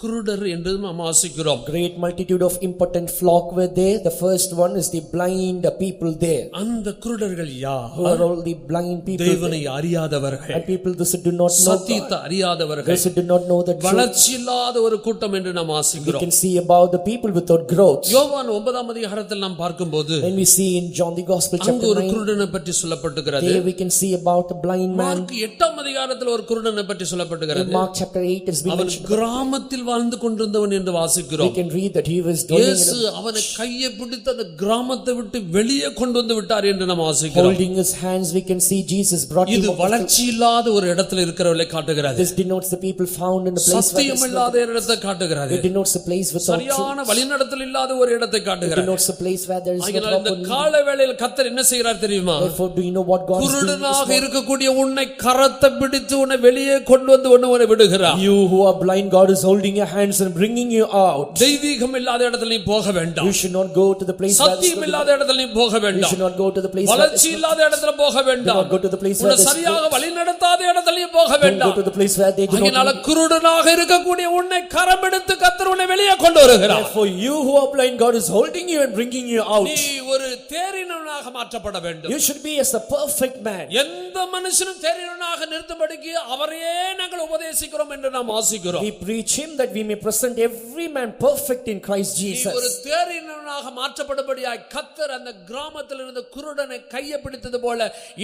குருடர் என்று நாம் வாசிக்கிறோம். Great multitude of important flock were there. The first one is the blind people there. அந்த குருடர்கள் யார்? Who are all the blind people? தேவனை அறியாதவர்கள், And people those who do not know சத்தியத்தை God, அறியாதவர்கள், those who do not know the truth. வளர்ச்சி இல்லாத ஒரு கூட்டம் என்று நாம் We வாசிக்கிறோம். can see about the people without growth. யோவான் 9ஆம் அதிகாரத்தில் நாம் பார்க்கும்போது When we see in John the Gospel அங்கு chapter ஒரு 9, குருடனை பற்றி சொல்லப்பட்டிருக்கிறது. there we can see about a blind man. Mark 8ஆம் அதிகாரத்தில் ஒரு குருடனை பற்றி In சொல்லப்பட்டிருக்கிறது. Mark chapter 8 it's been அவன் mentioned. கிராமத்தில் வாழ்ந்து கொண்டிருந்தவன் என்று We வாசிக்கிறோம். can read that he was dwelling இயேசு in அவனை கையை பிடித்து அந்த கிராமத்தை விட்டு வெளியே கொண்டு வந்து விட்டார் என்று நாம் வாசிக்கிறோம். holding his hands. We can see Jesus brought இது him out. வளர்ச்சி இல்லாத ஒரு இடத்துல இருக்கிறவர்களை காட்டுகிறது. This denotes the people found in the place where சத்தியம் இல்லாத இடத்தை காட்டுகிறது. it denotes the place without truth. சரியான வழிநடத்தல் இல்லாத ஒரு இடத்தை It காட்டுகிறது. denotes the place where there is no அதனால இந்த proper. கால வேளையில் கர்த்தர் என்ன செய்கிறார் தெரியுமா? Therefore, do you know what God is doing? குருடனாக இருக்கக்கூடிய உன்னை கரத்தை பிடித்து உன்னை வெளியே கொண்டு வந்து உன்னை விடுகிறார். You who are blind, God is holding your hands and bringing you out. தெய்வீகம் இல்லாத இடத்துல நீ போக வேண்டாம். You should not go to the place where சத்தியம் இல்லாத இடத்துல நீ போக you வேண்டாம். should not go to the place where வளர்ச்சி இல்லாத இடத்துல போக do வேண்டாம். not go to the place where உன்னை சரியாக வழி நடத்தாத இடத்துல நீ போக don't go வேண்டாம். to the place where they do அதனால not. குருடனாக இருக்கக்கூடிய உன்னை கரம் எடுத்து கர்த்தர் உன்னை வெளியே கொண்டு வருகிறார். For you who are blind, God is holding you and bringing you out. நீ ஒரு தேறினவனாக மாற்றப்பட வேண்டும். You should be as a perfect man. எந்த மனுஷனும் தேறினவனாக நிறுத்தும்படிக்கு அவரையே நாங்கள் உபதேசிக்கிறோம் என்று நாம் வாசிக்கிறோம். We preach him that we may present every man perfect in Christ நீ ஒரு Jesus. தேறினவனாக மாற்றப்படும்படியாய் கர்த்தர் அந்த கிராமத்தில் இருந்த குருடனை கையை பிடித்தது போல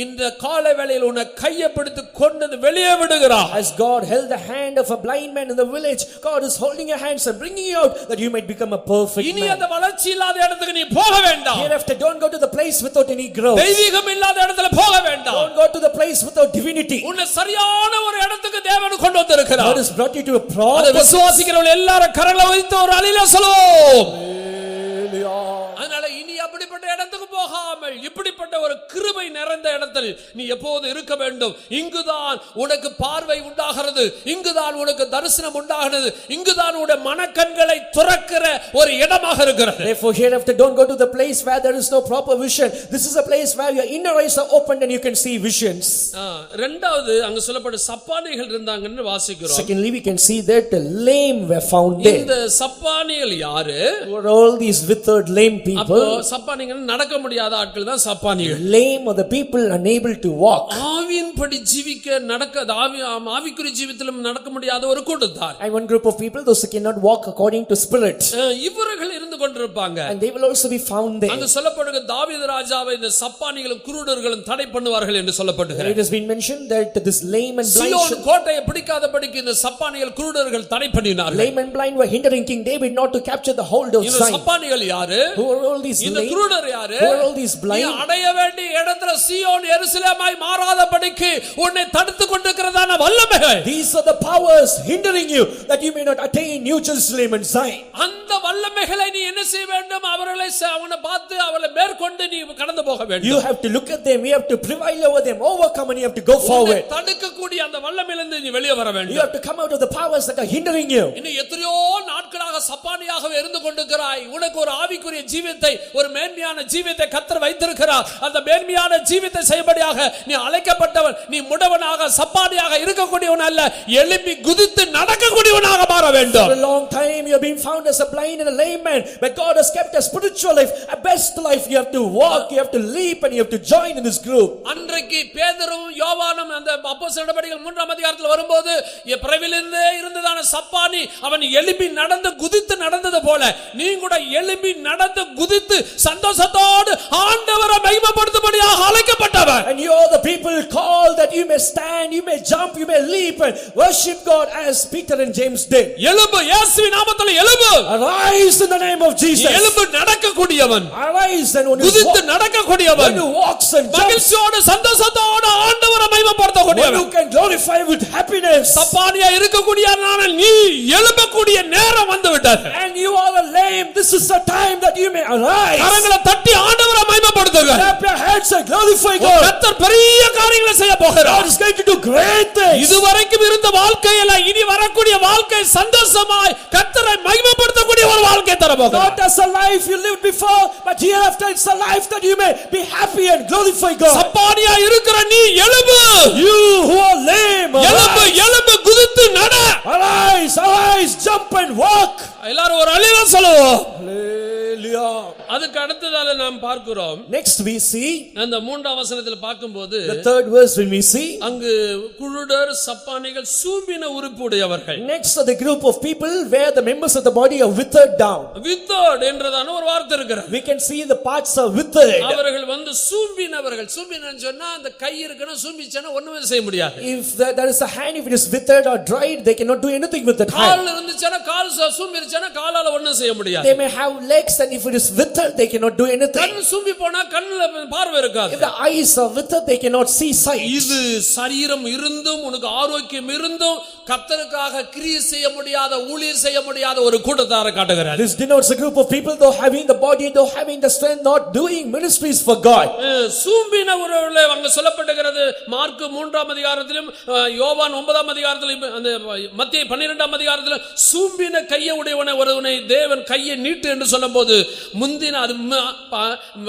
இந்த காலை வேளையில் உன்னை கையை பிடித்து கொண்டு வந்து வெளியே விடுகிறார். As God held the hand of a blind man in the village, God is holding your hands and bringing you out that you might become a perfect இனி man. அந்த வளர்ச்சி இல்லாத இடத்துக்கு நீ போக வேண்டாம். Hereafter, don't go to the place without any growth. தெய்வீகம் இல்லாத இடத்துல போக வேண்டாம். Don't go to the place without divinity. உன்னை சரியான ஒரு இடத்துக்கு தேவன் கொண்டு வந்திருக்கிறார். God has brought you to a அதை proper. விசுவாசிக்கிறவர்கள் எல்லாரும் கரங்களை வைத்து ஒரு அலையில சொல்லுவோம். Hallelujah. அதனால இனி அப்படிப்பட்ட இடத்துக்கு போகாமல் இப்படிப்பட்ட ஒரு கிருபை நிறைந்த இடத்தில் நீ எப்போது இருக்க வேண்டும். இங்குதான் உனக்கு பார்வை உண்டாகிறது, இங்குதான் உனக்கு தரிசனம் உண்டாகிறது, இங்குதான் உன்னுடைய மனக்கண்களை துறக்கிற ஒரு இடமாக இருக்கிறது. Therefore, hereafter, don't go to the place where there is no proper vision. This is a place where your inner eyes are opened and you can see visions. இரண்டாவது அங்க சொல்லப்பட்ட சப்பானிகள் இருந்தாங்கன்னு வாசிக்கிறோம். Secondly, we can see that the lame were found there. இந்த சப்பானிகள் யாரு? Who are all these withered lame அப்போ people? சப்பானிகள் நடக்க முடியாத ஆட்கள் தான் சப்பானிகள். Lame are the people unable to walk. ஆவியின்படி ஜீவிக்க நடக்க ஆவிக்குரிய ஜீவித்திலும் நடக்க முடியாத ஒரு கூட்டத்தார். And one group of people, those who cannot walk according to spirit. இவர்கள் இருந்து கொண்டிருப்பாங்க. And they will also be found there. அங்க சொல்லப்படுகிற தாவீது ராஜாவை இந்த சப்பானிகளும் குருடர்களும் தடை பண்ணுவார்கள் என்று சொல்லப்படுகிறது. It has been mentioned that this lame and blind சீயோன் கோட்டையை பிடிக்காதபடிக்கு இந்த சப்பானிகள் குருடர்கள் தடை பண்ணினார்கள். lame and blind were hindering King David not to capture the hold of இந்த Zion. சப்பானிகள் யாரு? Who are all these இந்த lame? குருடர் யாரு? Who are all these நீ blind? அடைய வேண்டிய இடத்துல சீயோன் எருசலேமாய் மாறாதபடிக்கு உன்னை தடுத்துக் கொண்டிருக்கிறதான வல்லமைகள். These are the powers hindering you that you may not attain New Jerusalem and Zion. அந்த வல்லமைகளை நீ என்ன செய்ய வேண்டும்? அவனை பார்த்து அவளை மேற்கொண்டு நீ கடந்து போக வேண்டும். You have to look at them, you have to prevail over them, overcome, and you have to go forward. தடுக்கக்கூடிய அந்த வல்லமையிலிருந்து நீ வெளியே வர You வேண்டும். have to come out of the powers that are hindering you. இன்னும் எத்தனையோ நாட்களாக சப்பானியாகவே இருந்து கொண்டிருக்கிறாய். உனக்கு ஒரு ஆவிக்குரிய ஜீவியத்தை, ஒரு மேன்மையான ஜீவியத்தை கர்த்தர் வைத்திருக்கிறார். அந்த மேன்மையான ஜீவியத்தை செய்யும்படியாக நீ அழைக்கப்பட்டவன். நீ முடவனாக சப்பானியாக இருக்கக்கூடியவன் அல்ல, எழும்பி குதித்து நடக்கக்கூடியவனாக மாற வேண்டும். For a long time you have been found as a blind and a lame man, but God has kept a spiritual life, a best life. You have to walk, you have to leap, and you have to join in this group. அன்றைக்கு பேதுரும் யோவானும் அந்த அப்போஸ்தலர் நடபடிகள் 3ஆம் அதிகாரத்தில் வரும்போது பிறவிலிருந்தே இருந்ததான சப்பானி அவன் எழும்பி நடந்து குதித்து நடந்தது போல நீ கூட எழும்பி நடந்து குதித்து சந்தோஷத்தோடு ஆண்டவரை மகிமைப்படுத்தும்படியாக அழைக்கப்பட்டவர். And you are the people called that you may stand, you may jump, you may leap and worship God as Peter and James did. எழும்பு, இயேசுவின் நாமத்தில் எழும்பு. Arise in the name of Jesus. எழும்பு, நடக்கக்கூடியவன். Arise and when குதித்து நடக்கக்கூடியவன். when you walks and jumps, மகிழ்ச்சியோடு சந்தோஷத்தோடு ஆண்டவரை மகிமைப்படுத்தக்கூடியவன். you can glorify with happiness. சப்பானியா இருக்கக்கூடிய நீ எழும்பக்கூடிய நேரம் வந்து விட்டது. And you are a lame, this is the time that you may arise. கரங்களை தட்டி ஆண்டவரை மகிமைப்படுத்துங்க. Clap your hands and glorify God. கர்த்தர் பெரிய காரியங்களை செய்ய போகிறார். God is going to do great things. இதுவரைக்கும் இருந்த வாழ்க்கையில இனி வரக்கூடிய வாழ்க்கை சந்தோஷமாய் கர்த்தரை மகிமைப்படுத்தக்கூடிய ஒரு வாழ்க்கை தர போகிறார். Not as a life you lived before, but hereafter it's a life that you may be happy and glorify God. சப்பானியா இருக்கிற நீ எழும்பு. You who are lame, எழும்பு, எழும்பு, குதித்து நட. arise, arise, jump and walk. எல்லாரும் ஒரு அல்லேலூயா சொல்லுவோம். Hallelujah. அதுக்கு அடுத்ததால நாம் பார்க்கிறோம். Next we see, அந்த 3ஆம் வசனத்தில் பார்க்கும்போது the third verse when we see, அங்கு குருடர் சப்பானிகள் சூம்பின உறுப்புடையவர்கள். next are the group of people where the members of the body are withered down. வித்தோட் என்றதான ஒரு வார்த்தை இருக்கிறது. We can see the parts are withered. அவர்கள் வந்து சூம்பினவர்கள். சூம்பினன்னு சொன்னா அந்த கை இருக்கணும், சூம்பிச்சனா ஒண்ணுமே செய்ய முடியாது. If there is a hand, if it is withered or dried, they cannot do anything with that hand. கால் இருந்துச்சனா கால் சூம்பிருச்சனா காலால ஒண்ணும் செய்ய முடியாது. They may have legs, and if it is withered, they cannot do anything. கண் சூம்பி போனா கண்ணுல பார்வை இருக்காது. If the eyes are withered, they cannot see sight. இது சரீரம் இருந்தும் உனக்கு ஆரோக்கியம் இருந்தும் கர்த்தருக்காக கிரியை செய்ய முடியாத, ஊழியம் செய்ய முடியாத ஒரு கூட்டத்தாரை காட்டுகிறார். This denotes a group of people though having the body, though having the strength, not doing ministries for God. சூம்பினவர்களே அங்க சொல்லப்பட்டிருக்கிறது. மார்க் 3ஆம் அதிகாரத்திலும் யோவான் 9ஆம் அதிகாரத்திலும் அந்த மத்தேயு 12ஆம் அதிகாரத்திலும் சூம்பின கையை உடையவனை ஒருவனை தேவன் கையை நீட்டு என்று சொல்லும்போது முந்தின அது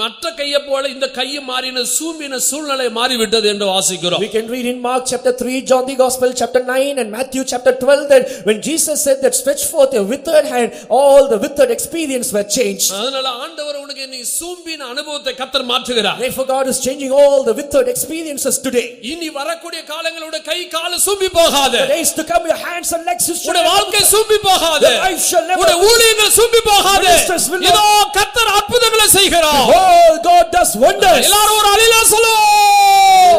மற்ற கையை போல இந்த கையை மாறின சூம்பின சூழ்நிலை மாறிவிட்டது என்று வாசிக்கிறோம். We can read in Mark chapter 3, John the Gospel chapter 9 and Matthew chapter 12 that when Jesus said that stretch forth a withered hand, all the withered experience were changed. அதனால ஆண்டவர் உனக்கு நீ சூம்பின அனுபவத்தை கர்த்தர் மாற்றுகிறார். Therefore God is changing all the withered experiences today. இனி வரக்கூடிய காலங்களோட கை கால் சூம்பி போகாது. The days to come, your hands and legs will உடைய வாழ்க்கை சூம்பி போகாது. Your life shall never, உடைய ஊழியங்கள் சூம்பி போகாது. இதோ கர்த்தர் அற்புதங்களை செய்கிறார். oh God does wonders. எல்லாரும் ஒரு அல்லேலூயா சொல்லுவோம்.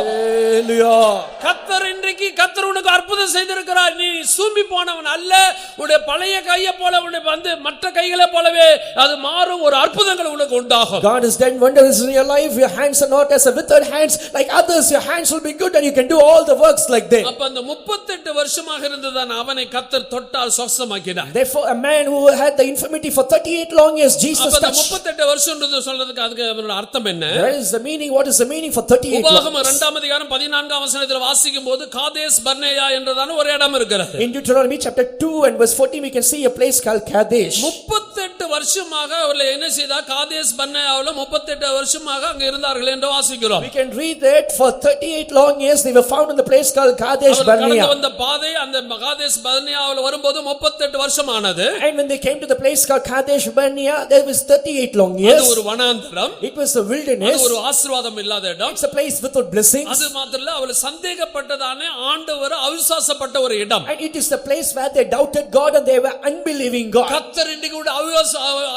Hallelujah. கர்த்தர் இன்றைக்கு கர்த்தர் உனக்கு அற்புதம் செய்திருக்கிறார். நீ சூம்பி போனவன் அல்ல. உடைய பழைய கையை போல உடைய வந்து மற்ற கைகளை போலவே அது மாறும். ஒரு அற்புதங்கள் உனக்கு உண்டாகும். God has done wonders in your life. Your hands are not as a withered hands like others. Your hands will be good and you can do all the works like them. அப்ப அந்த 38 வருஷமாக இருந்ததான அவனை கர்த்தர் தொட்டால் சுகமாக்கினார். Therefore a man who had the infirmity for 38 long years, Jesus அப்ப அந்த touched. 38 வருஷம்ன்றது சொல்றதுக்கு அதுக்கு அதோட அர்த்தம் என்ன? What is the meaning? What is the meaning for 38 long? உபாகமம் 2ஆம் அதிகாரம் 14ஆம் வசனத்தில் வாசிக்கும்போது காதேஸ் பர்னேயா என்றதான ஒரு இடம் இருக்கிறது. In Deuteronomy chapter 2 and verse 14 we can see a place called Kadesh. 38 வருஷமாக அவர்கள் என்ன செய்தா காதேஸ் பர்னேயாவுல 38 வருஷமாக அங்க இருந்தார்கள் என்று வாசிக்கிறோம். We can read that for 38 long years they were found in the place called Kadesh Barnea. அந்த பாதை அந்த காதேஸ் பர்னேயாவுல வரும்போது 38 வருஷம் ஆனது. And when they came to the place called Kadesh Barnea, there was 38 long years. அது ஒரு வனாந்தரம். It was a wilderness. அது ஒரு ஆசீர்வாதம் இல்லாத இடம். It's a place without blessings. அது மாத்திரல்ல அவள் சந்தேகப்பட்டதானே ஆண்டவர் அவிசுவாசப்பட்ட ஒரு இடம். And it is the place where they doubted God and they were unbelieving God. கர்த்தர் இன்னைக்கு கூட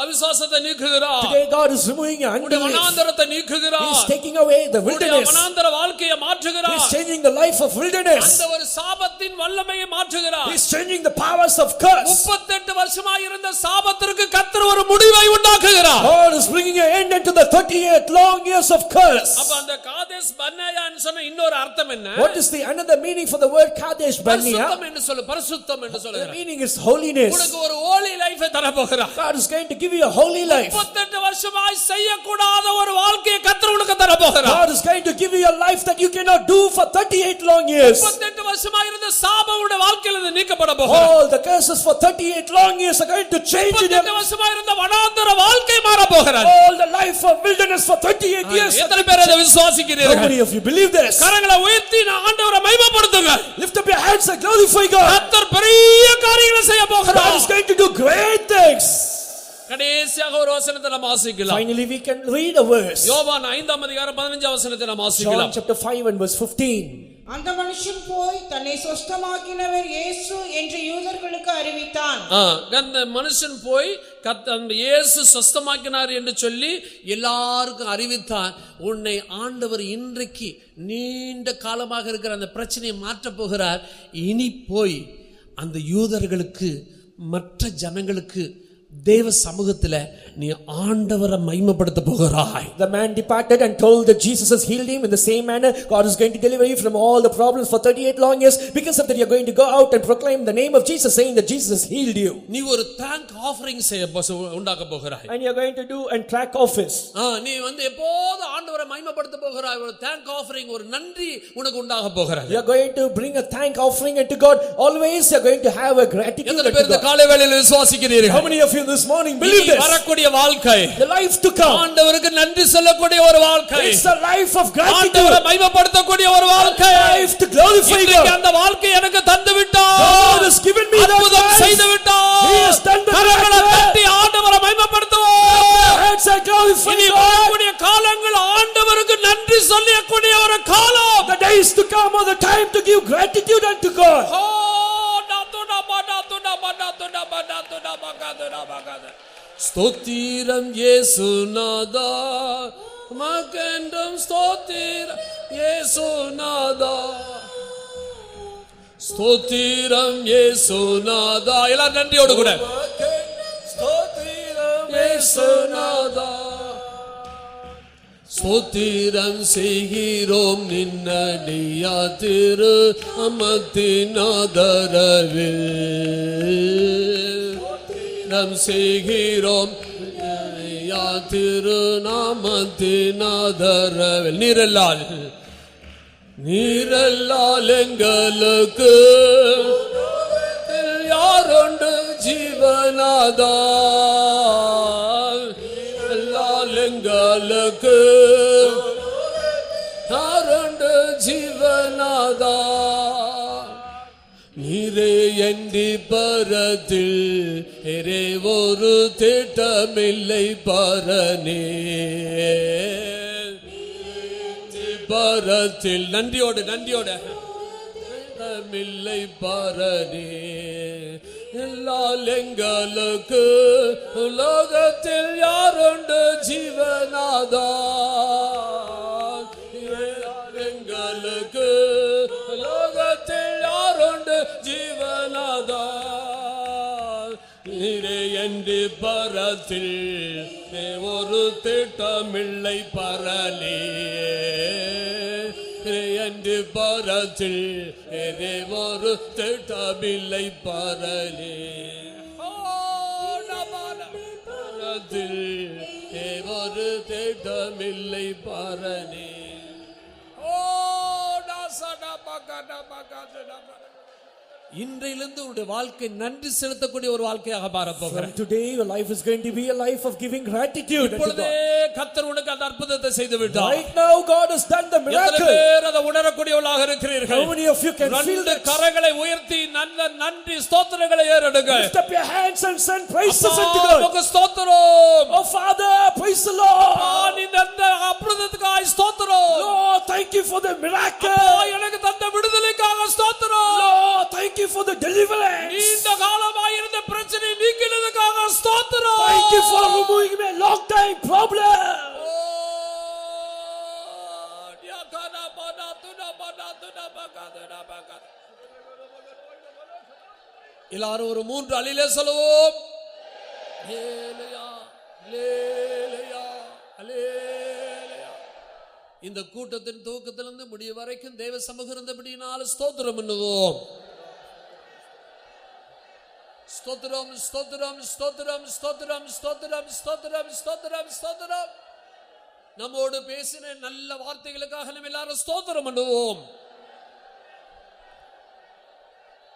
அவிசுவாசத்தை நீக்குகிறார். Today God is removing your unbelief. வனாந்தரத்தை நீக்குகிறார். He is taking away the wilderness. வனாந்தர வாழ்க்கையை மாற்றுகிறார். He is changing the life of wilderness. அந்த ஒரு சாபத்தின் வல்லமையை மாற்றுகிறார். He is changing the powers of curse. 38 வருஷமா இருந்த சாபத்திற்கு கர்த்தர் ஒரு முடிவை உண்டாக்குகிறார். God is bringing an end into the 38 long years of curse. அப்ப அந்த காதேஸ் பர்னேயான்னு சொன்ன இன்னொரு அர்த்தம் என்ன? What is the another meaning for the word Kadesh Barnea? பரிசுத்தம் என்று சொல்லு. பரிசுத்தம் என்று The சொல்லுகிறார். meaning is holiness. உனக்கு ஒரு holy life தர போகிறார். God is going to give you a holy life. 38 வருஷமாய் செய்யக்கூடாத ஒரு வாழ்க்கையை கர்த்தர் உனக்கு தர போகிறார். God is going to give you a life that you cannot do for 38 long years. 38 வருஷமாய் இருந்த சாபம் உடைய வாழ்க்கையில இருந்து நீக்கப்பட போகிறது. All the curses for 38 long years are going to change in your 38 வருஷமாய் இருந்த வனாந்தர வாழ்க்கை மாற போகிறது. all the life of wilderness for 38 years. எத்தனை பேர் அதை How விசுவாசிக்கிறீர்கள்? many of you believe this? கரங்களை உயர்த்தி ஆண்டவரை மகிமைப்படுத்துங்க. Lift up your hands and glorify God. கர்த்தர் பெரிய காரியங்களை செய்ய God போகிறார். is going to do great things. கடைசியாக ஒரு வசனத்தை நாம் வாசிக்கலாம். Finally we can read a verse. யோவான் 5ஆம் அதிகாரம் 15ஆம் வசனத்தை நாம் John வாசிக்கலாம். chapter 5 and verse 15. அந்த மனுஷன் போய் தன்னை சொஸ்தமாக்கினவர் இயேசு என்று யூதர்களுக்கு அறிவித்தான். அந்த மனுஷன் போய் இயேசு சொஸ்தமாக்கினார் என்று சொல்லி எல்லாருக்கும் அறிவித்தான். உன்னை ஆண்டவர் இன்றைக்கு நீண்ட காலமாக இருக்கிற அந்த பிரச்சனையை மாற்றப் போகிறார். இனி போய் அந்த யூதர்களுக்கு மற்ற ஜனங்களுக்கு தேவ சமூகத்தில் நீ ஆண்டவரை மகிமைப்படுத்த போகிறாய். The man departed and told that Jesus has healed him. In the same manner, God is going to deliver you from all the problems for 38 long years. Because of that, you are going to go out and proclaim the name of Jesus, saying that Jesus has healed you. நீ ஒரு thank offering உண்டாக்க போகிறாய். And you are going to do and track office. நீ எப்போது ஆண்டவரை மகிமைப்படுத்த போகிறாய். ஒரு thank offering, ஒரு நன்றி உனக்கு உண்டாக போகிறாய். You are going to bring a thank offering unto God. Always you are going to have a gratitude unto God. இந்த காலை வேளையில் விசுவாசிக்கிறீர்கள்? How many of you this morning believe this? வரக்கூடிய வாழ்க்கை, the life to come, ஆண்டவருக்கு நன்றி சொல்லக்கூடிய ஒரு வாழ்க்கை, it's a life of gratitude, ஆண்டவரை மகிமைப்படுத்தக்கூடிய ஒரு வாழ்க்கை, life to glorify God. அந்த வாழ்க்கை எனக்கு தந்து விட்டார். God has given me that life. செய்து விட்டார். He has done the கரங்களை தட்டி ஆண்டவரை மகிமைப்படுத்துவோம். Hands are glorify இனி God. வரக்கூடிய காலங்கள் ஆண்டவருக்கு நன்றி சொல்லக்கூடிய ஒரு காலம். The days to come are the time to give gratitude unto God. ஸ்தோத்திரம் இயேசுநாதா, மகென்றும் ஸ்தோத்திரம் இயேசுநாதா, ஸ்தோத்திரம் இயேசுநாதா. எல்லாரும் நன்றியோடு கூட ஸ்தோத்திரம் இயேசுநாதா, ஸ்தோத்திரம் செய்கிறோம் நின்னடியா திரு அமத்தினாதரவில், நம் செய்கிறோம் திரு நாமத்தினாதரவில். நீரல்லால் எங்களுக்கு யாருண்டு ஜீவனாதா, நீரல்லால் எங்களுக்கு யாருண்டு ஜீவனாதா, நீரே எந்தி பரத்தில் எரே ஒரு திட்டமில்லை பரனே, பரத்தில் நன்றியோடு திட்டமில்லை பரனே, எல்லால் எங்களுக்கு உலகத்தில் யாருண்டு ஜீவனாதா, எங்களுக்கு உலகத்தில் யாருண்டு ஜீவனாதா, நீரே என்று பரத்தில் ஒரு திட்டமில்லை பரலே, என்று பரத்தில் ஒரு திட்டமில்லை பரலே, பரத்தில் ஒரு திட்டமில்லை பரலே. இன்றையிலிருந்து உங்களுடைய வாழ்க்கை நன்றி செலுத்தக்கூடிய ஒரு வாழ்க்கையாக மாறப்போகிறது. From today your life is going to be a life of giving gratitude unto God. கர்த்தர் உனக்கு அந்த அற்புதத்தை செய்து விட்டார். Right now God has done the miracle. எத்தனை பேர் அதை உணரக்கூடியவர்களாக இருக்கிறீர்கள்? How many of you can feel that? கரங்களை உயர்த்தி நல்ல நன்றி ஸ்தோத்திரங்களை ஏறெடுங்க. Lift up your hands and send praises unto God. உமக்கு ஸ்தோத்திரம். Oh Father, praise the Lord. இந்த அற்புதத்துக்காக ஸ்தோத்திரம். Lord, thank you for the miracle. எனக்கு தந்த விடுதலைக்காக ஸ்தோத்திரம். Lord, thank you for the deliverance. இந்த காலமாய் இருந்த பிரச்சனை நீக்கினதுக்காக ஸ்தோத்திரம். Thank you for removing my long time problem. எல்லாரும் ஒரு 3 அல்லேலூயா சொல்லுவோம். அல்லேலூயா அல்லேலூயா அல்லேலூயா. இந்த கூட்டத்தின் துவக்கத்திலிருந்து முடிய வரைக்கும் தேவ சமூகம் இருந்தபடியினால் ஸ்தோத்திரம் பண்ணுவோம். ஸ்தோத்திரம் ஸ்தோத்திரம் ஸ்தோத்திரம் ஸ்தோத்திரம் ஸ்தோத்திரம் ஸ்தோத்திரம் ஸ்தோத்திரம் ஸ்தோத்திரம். நம்மோடு பேசின நல்ல வார்த்தைகளுக்காக நம்ம எல்லாரும் ஸ்தோத்திரம் பண்ணுவோம்.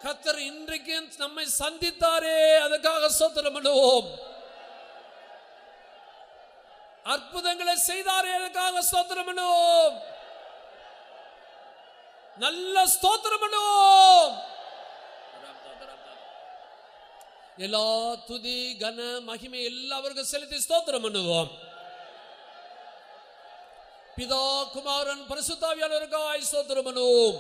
கர்த்தர் இன்றைக்கு நம்மை சந்தித்தாரே, அதுக்காக ஸ்தோத்திரம் பண்ணுவோம். அற்புதங்களை செய்தாரே, அதுக்காக ஸ்தோத்திரம் பண்ணுவோம். நல்ல ஸ்தோத்திரம் பண்ணுவோம். எல்லா துதி கன மகிமை எல்லாவருக்கும் செலுத்தி ஸ்தோத்திரம் பண்ணுவோம். பிதா குமாரன் பரிசுத்தாவியானவருக்காய் ஸ்தோத்திரம் பண்ணுவோம்.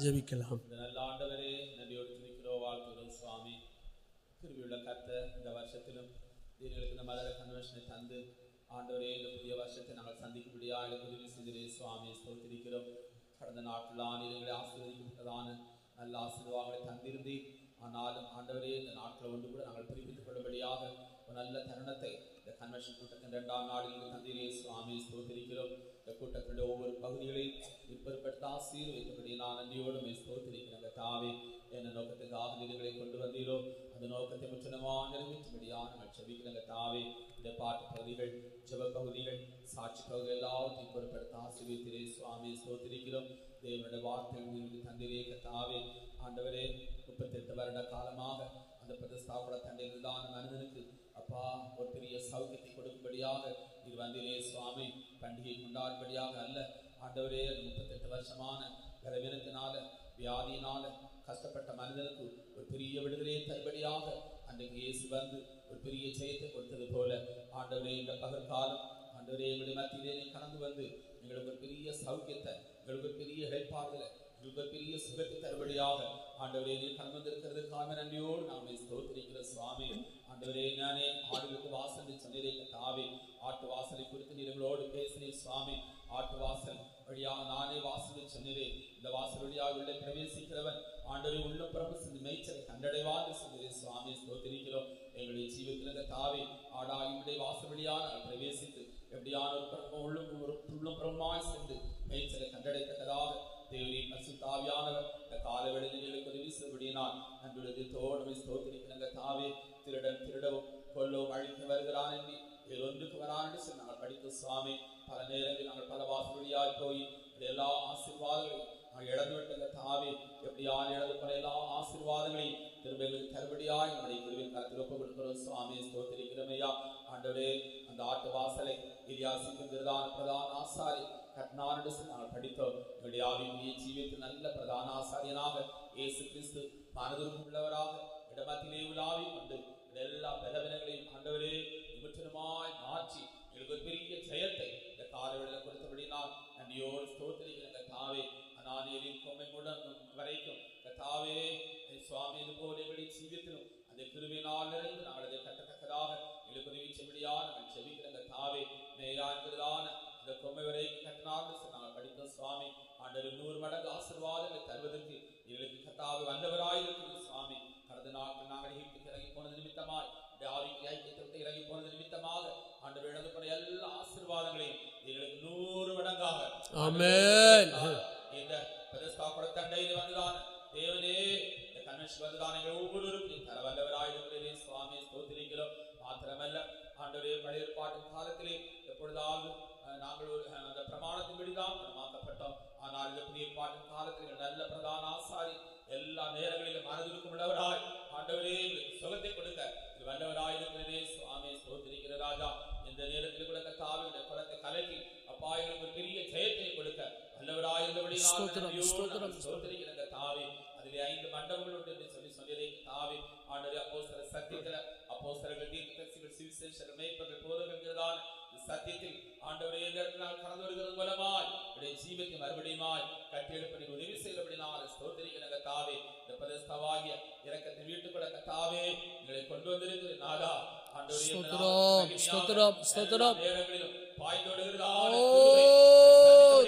ஜெபிக்கலாம். நல்ல ஆண்டவரே, நன்றியோடு துதிக்கிறோம், வாழ்த்துகிறோம் சுவாமி. கிருபையுள்ள கர்த்தர், இந்த வருஷத்திலும் எங்களுக்கு இந்த மலர கன்வென்ஷனை தந்து ஆண்டவரே இந்த புதிய வருஷத்தை நாங்கள் சந்திக்கும்படியாக உதவி செய்கிறே சுவாமி. ஸ்தோத்திரிக்கிறோம். கடந்த நாட்களான எங்களை ஆசீர்வதிக்கப்பட்டதான நல்ல ஆசீர்வாதங்களை தந்திருந்தே, ஆனாலும் ஆண்டவரே இந்த நாட்களை ஒன்று கூட நாங்கள் புதுப்பித்துக் கொள்ளும்படியாக ஒரு நல்ல தருணத்தை இந்த கன்வென்ஷன் கூட்டத்தின் 2ஆம் நாளில் தந்திரே சுவாமி. ஸ்தோத்திரிக்கிறோம். இந்த கூட்டத்தினுடைய ஒவ்வொரு பகுதிகளையும் இப்பேற்பட்ட ஆசீர்வதித்தபடி நான் நன்றியோடு ஸ்தோத்திரிக்கிறேன். தாவே என்ன நோக்கத்துக்காக நிதிகளை கொண்டு வந்தீரோ அந்த நோக்கத்தை முற்றிலுமாக நிறைவேற்றும்படியாக நாங்கள் ஜெபிக்கிறோம். தாவே இந்த பாட்டு பகுதிகள், ஜெப பகுதிகள், சாட்சி பகுதிகள் எல்லாவற்றையும் பொறுப்படுத்த ஆசீர்வதித்தீரே சுவாமி. ஸ்தோத்திரிக்கிறோம். தேவனுடைய வார்த்தைகள் தந்திரே கர்த்தாவே. ஆண்டவரே 38 வருட காலமாக அந்த பிரதிஷ்டாபன தண்டையில் தான் மனிதனுக்கு அப்பா ஒரு பெரிய சௌக்கியத்தை கொடுக்கும்படியாக இது வந்தீரே சுவாமி. பண்டிகை கொண்டாடும்படியாக அல்ல ஆண்டவரே, 38 வருஷமான பலவீனத்தினால வியாதியினால கஷ்டப்பட்ட மனிதனுக்கு ஒரு பெரிய விடுதலையை தருபடியாக அன்றைக்கு இயேசு வந்து ஒரு பெரிய ஜெயத்தை கொடுத்தது போல ஆண்டவரே இந்த பகற்காலம் ஆண்டவரே எங்களுடைய மத்தியிலே கடந்து வந்து எங்களுக்கு ஒரு பெரிய சௌக்கியத்தை, எங்களுக்கு ஒரு பெரிய இழைப்பாறுதலை, எங்களுக்கு ஒரு பெரிய சுகத்தை தருபடியாக ஆண்டவரே நீ கடந்து வந்திருக்கிறதுக்காக நன்றியோடு நாம ஸ்தோத்திரிக்கிற சுவாமி. ஆண்டவரே நானே ஆடுகளுக்கு வாசல் சொன்னதே தாவே, ஆட்டு வாசலை குறித்து நீங்களோடு பேசினே சுவாமி. ஆட்டு வாசல் வழியாக நானே வாசல் சொன்னதே, இந்த வாசல் வழியாக உள்ளே பிரவேசிக்கிறவன் ஆண்டவரே உள்ள பிரபு மேய்ச்சலை கண்டடைவான்னு சொன்னதே சுவாமி. ஸ்தோத்திரிக்கிறோம். எங்களுடைய ஜீவத்தில் தாவே ஆடாகியுடைய வாசல் வழியாக பிரவேசித்து எப்படியான ஒரு புறமாய் சென்று மேய்ச்சலை கண்டடைத்தக்கதாக தேவரே பரிசுத்தாவியானவர் இந்த காலவெளிகளுக்கு உதவி செய்யபடியினால் நன்றுடைய தோழமை ஸ்தோத்திரிக்கிறங்க தாவே. திருடன் திருடவும் கொல்லவும் அழிக்க வருகிறான் என்று ஒன்றுக்கு வரான் என்று சொல்லி நாங்கள் படித்த சுவாமி. பல நேரங்களில் நாங்கள் பல வாசல் வழியாய் போய் எல்லா ஆசீர்வாதங்களையும் நாங்கள் இழந்து விட்டங்க தாவே. எப்படியான இழந்து பல எல்லா ஆசீர்வாதங்களையும் திரும்ப எங்களுக்கு தருபடியாய் நம்முடைய குருவின் கருத்தில் ஒப்புக் கொடுக்கிறோம் சுவாமி. ஸ்தோத்திரிக்கிறமையா. ஆண்டவரே அந்த ஆட்டு வாசலை எலியாசிக்கும் பிரதான ஆசாரி கட்னார் நாங்கள் படித்தோம். எங்களுடைய ஆவிக்குரிய ஜீவியத்தில் நல்ல பிரதான ஆசாரியனாக இயேசு கிறிஸ்து மனதுருக்கும் உள்ளவராக இடமத்திலே உலாவி கொண்டு எல்லா பலவீனங்களையும் ஆண்டவரே முற்றிலுமாய் மாற்றி எங்களுக்கு ஒரு பெரிய ஜெயத்தை இந்த காலவெளியில் கொடுத்தபடினால் நன்றியோடு ஸ்தோத்திரிக்கிற தாவே. அனானியரின் கொம்மை முடன் வரைக்கும் தாவே சுவாமி இது போல எங்களுடைய ஜீவியத்திலும் அந்த கிருபையினால் நிறைந்து நாங்கள் அதை கட்டத்தக்கதாக எங்களுக்கு உதவி செய்யபடியாக நாங்கள் செபிக்கிற தாவே. மேலாண்கிறதான இந்த கொம்மை வரை கட்டினார்னு நாங்கள் படித்த சுவாமி. ஆண்டவர் 100 மடங்கு ஆசீர்வாதங்களை தருவதற்கு எங்களுக்கு கத்தாவை வந்தவராயிருக்கிறது சுவாமி. கடந்த நாட்கள் நாங்கள் எகிப்துக்கு இறங்கி போனது நிமித்தமாய் ஆவிக்கு ஐக்கியத்தை விட்டு இறங்கி போனது நிமித்தமாக ஆண்டவர் இழந்து போன எல்லா ஆசீர்வாதங்களையும் எங்களுக்கு 100 மடங்காக ஆமென். இந்த பிரதிஷ்டாபன தண்டையில் வந்துதான் தேவனே இந்த கன்வென்ஷன் வந்துதான் எங்கள் ஒவ்வொருவருக்கும் தர வல்லவராயிருக்கிறதே சுவாமி. ஸ்தோத்திரிக்கிறோம். மாத்திரமல்ல ஆண்டவரே பழைய ஏற்பாட்டின் காலத்திலே எப்பொழுதாவது நாங்கள் அந்த பிரமாணத்தின்படிதான் மாற்றப்பட்டோம். ஆனால் இந்த புதிய ஏற்பாட்டின் காலத்தில் நல்ல பிரதான ஆசாரி எல்லா நேரங்களிலும் மனதிற்கும் உள்ளவராய் ஆண்டவரே சுகத்தை கொடுக்க வல்லவராயிருக்கிறதே சுவாமி. ஸ்தோத்திரிக்கிற ராஜா. இந்த நேரத்தில் கூட கர்த்தாவினுடைய குலத்தை கலக்கி அப்பாயிகளுக்கு ஒரு பெரிய ஜெயத்தை கொடுக்க வல்லவராயிருந்தபடியால் ஸ்தோத்திரிக்கிற தாவே. அதிலே 5 மண்டபங்கள் உண்டு என்று சொல்லியதை தாவே. ஆண்டவரே அப்போஸ்தலர் சத்தியத்தில் அப்போஸ்தலர்கள் தீர்க்கதரிசிகள் சுவிசேஷகர்கள் மேய்ப்பர்கள் போதகர்கள்தான் சத்தியத்தில் ஆண்டவரே இந்த இடத்தில் நாங்கள் கடந்து வருகிறது மூலமாய் உடைய ஜீவத்தை மறுபடியுமாய் கட்டியெழுப்படி உதவி செய்யப்படினால் ஸ்தோத்திரிக்கிற தாவே. இந்த பிரதிஷ்டாவாகிய இரக்கத்தின் வீட்டுக்குள்ள கத்தாவே எங்களை கொண்டு வந்திருக்கிற நாதா ஆண்டவரே நேரங்களிலும் பாய்ந்தோடுகிறதான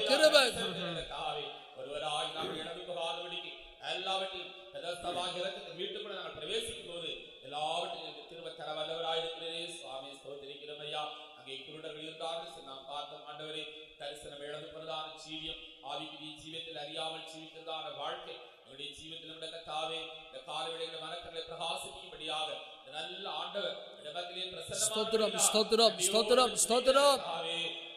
கிருபை கத்தாவே ஒருவராய் நாங்கள் இழந்து போகாதபடிக்கு எல்லாவற்றையும் பிரதிஷ்டாவாகிய இரக்கத்தின் வீட்டுக்குள்ள நாங்கள் பிரவேசிக்கும் போது எல்லாவற்றையும் திரும்ப தர வல்லவராயிருக்கிறதே சுவாமி. ஸ்தோத்திரிக்கிறமையா. அங்கே குருடர்கள் இருந்தார்கள் நாம் பார்த்தோம் ஆண்டவரே. தரிசனம் இழந்து போனதான ஜீவியம், ஆவிக்குரிய ஜீவியத்தில் அறியாமல் ஜீவிக்கிறதான வாழ்க்கை நம்முடைய ஜீவியத்தில் கர்த்தாவே இந்த காலவெளிகளை மனக்கண்களை பிரகாசிக்கும்படியாக நல்ல ஆண்டவர் இடத்திலே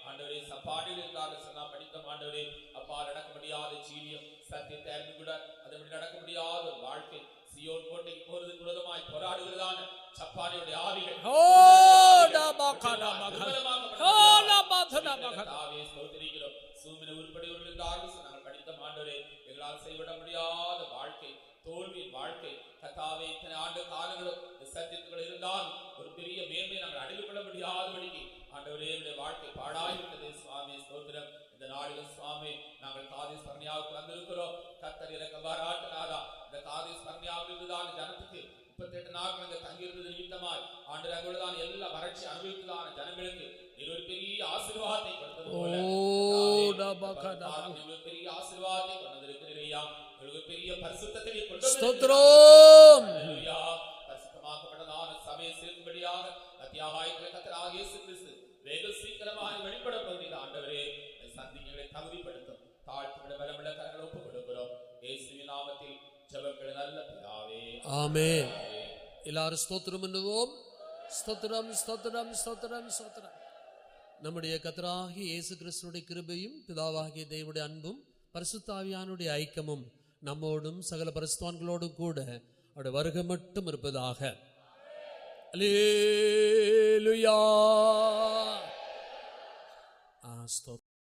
ஆண்டவரே சப்பாடியில் இருந்தார்கள் நாம் படித்தோம் ஆண்டவரே. அப்பா நடக்க முடியாத ஜீவியம், சத்தியத்தை அறிந்து கூட அதை நடக்க முடியாத ஒரு வாழ்க்கை, சியோன் கோட்டைக்கு போறதுக்கு விரோதமாய் போராடுகிறதான சப்பானியுடைய ஆவிகள் எங்களால் செய்விட முடியாத வாழ்க்கை, தோல்வியின் வாழ்க்கை கர்த்தாவே. இத்தனை ஆண்டு காலங்களும் சத்தியத்துகள் இருந்தால் ஒரு பெரிய மேன்மை நாங்கள் அடைந்து கொள்ள முடியாதபடிக்கு ஆண்டவரே என்னுடைய வாழ்க்கை பாழாய்விட்டதே சுவாமி ஸ்தோத்திரம். இந்த நாளிலும் சுவாமி நாங்கள் காதேஸ் பர்னியாவுக்கு வந்திருக்கிறோம். கர்த்தர் இறக்க பாராட்டுனாரா இந்த காதேஸ் பர்னியாவில் இருந்துதான் ஜனத்துக்கு 38 நாட்கள் அங்கே தங்கியிருந்தது நிமித்தமாய் ஆண்டு அங்குள்ளதான் எல்லா வறட்சி அனுபவித்ததான ஜனங்களுக்கு நீர் ஒரு பெரிய ஆசீர்வாதத்தை கொடுத்தது போல பெரிய ஆசீர்வாதத்தை கொண்டு வந்திருக்கிறீரையா. உங்களுக்கு பெரிய பரிசுத்தத்தை நீர் கொண்டு ஸ்தோத்திரம். பரிசுத்தமாக்கப்பட்டதான சபையை சேர்க்கும்படியாக அத்தியாகாயத்தில் கர்த்தராகிய இயேசு கிறிஸ்து வெகு சீக்கிரமாக வெளிப்பட போகிறீர். ஆண்டவரே சந்திகளை தகுதிப்படுத்தும் தாழ்த்துவிட பலமுள்ள கரங்களை ஒப்புக் கொடுக்கிறோம். இயேசுவின் நாமத்தில் ஜெபங்கள் நல்ல பிதாவே, ஆமென். எல்லாரும் ஸ்தோத்திரம் பண்ணுவோம். ஸ்தோத்திரம் ஸ்தோத்திரம் ஸ்தோத்திரம் ஸ்தோத்திரம். நம்முடைய கர்த்தராகிய இயேசு கிறிஸ்துவினுடைய கிருபையும் பிதாவாகிய தேவனுடைய அன்பும் பரிசுத்த ஆவியானுடைய ஐக்கியமும் நம்மோடும் சகல பரிசுத்தவான்களோடும் கூட அவருடைய வருகை மட்டும் இருப்பதாக. அல்லேலூயா.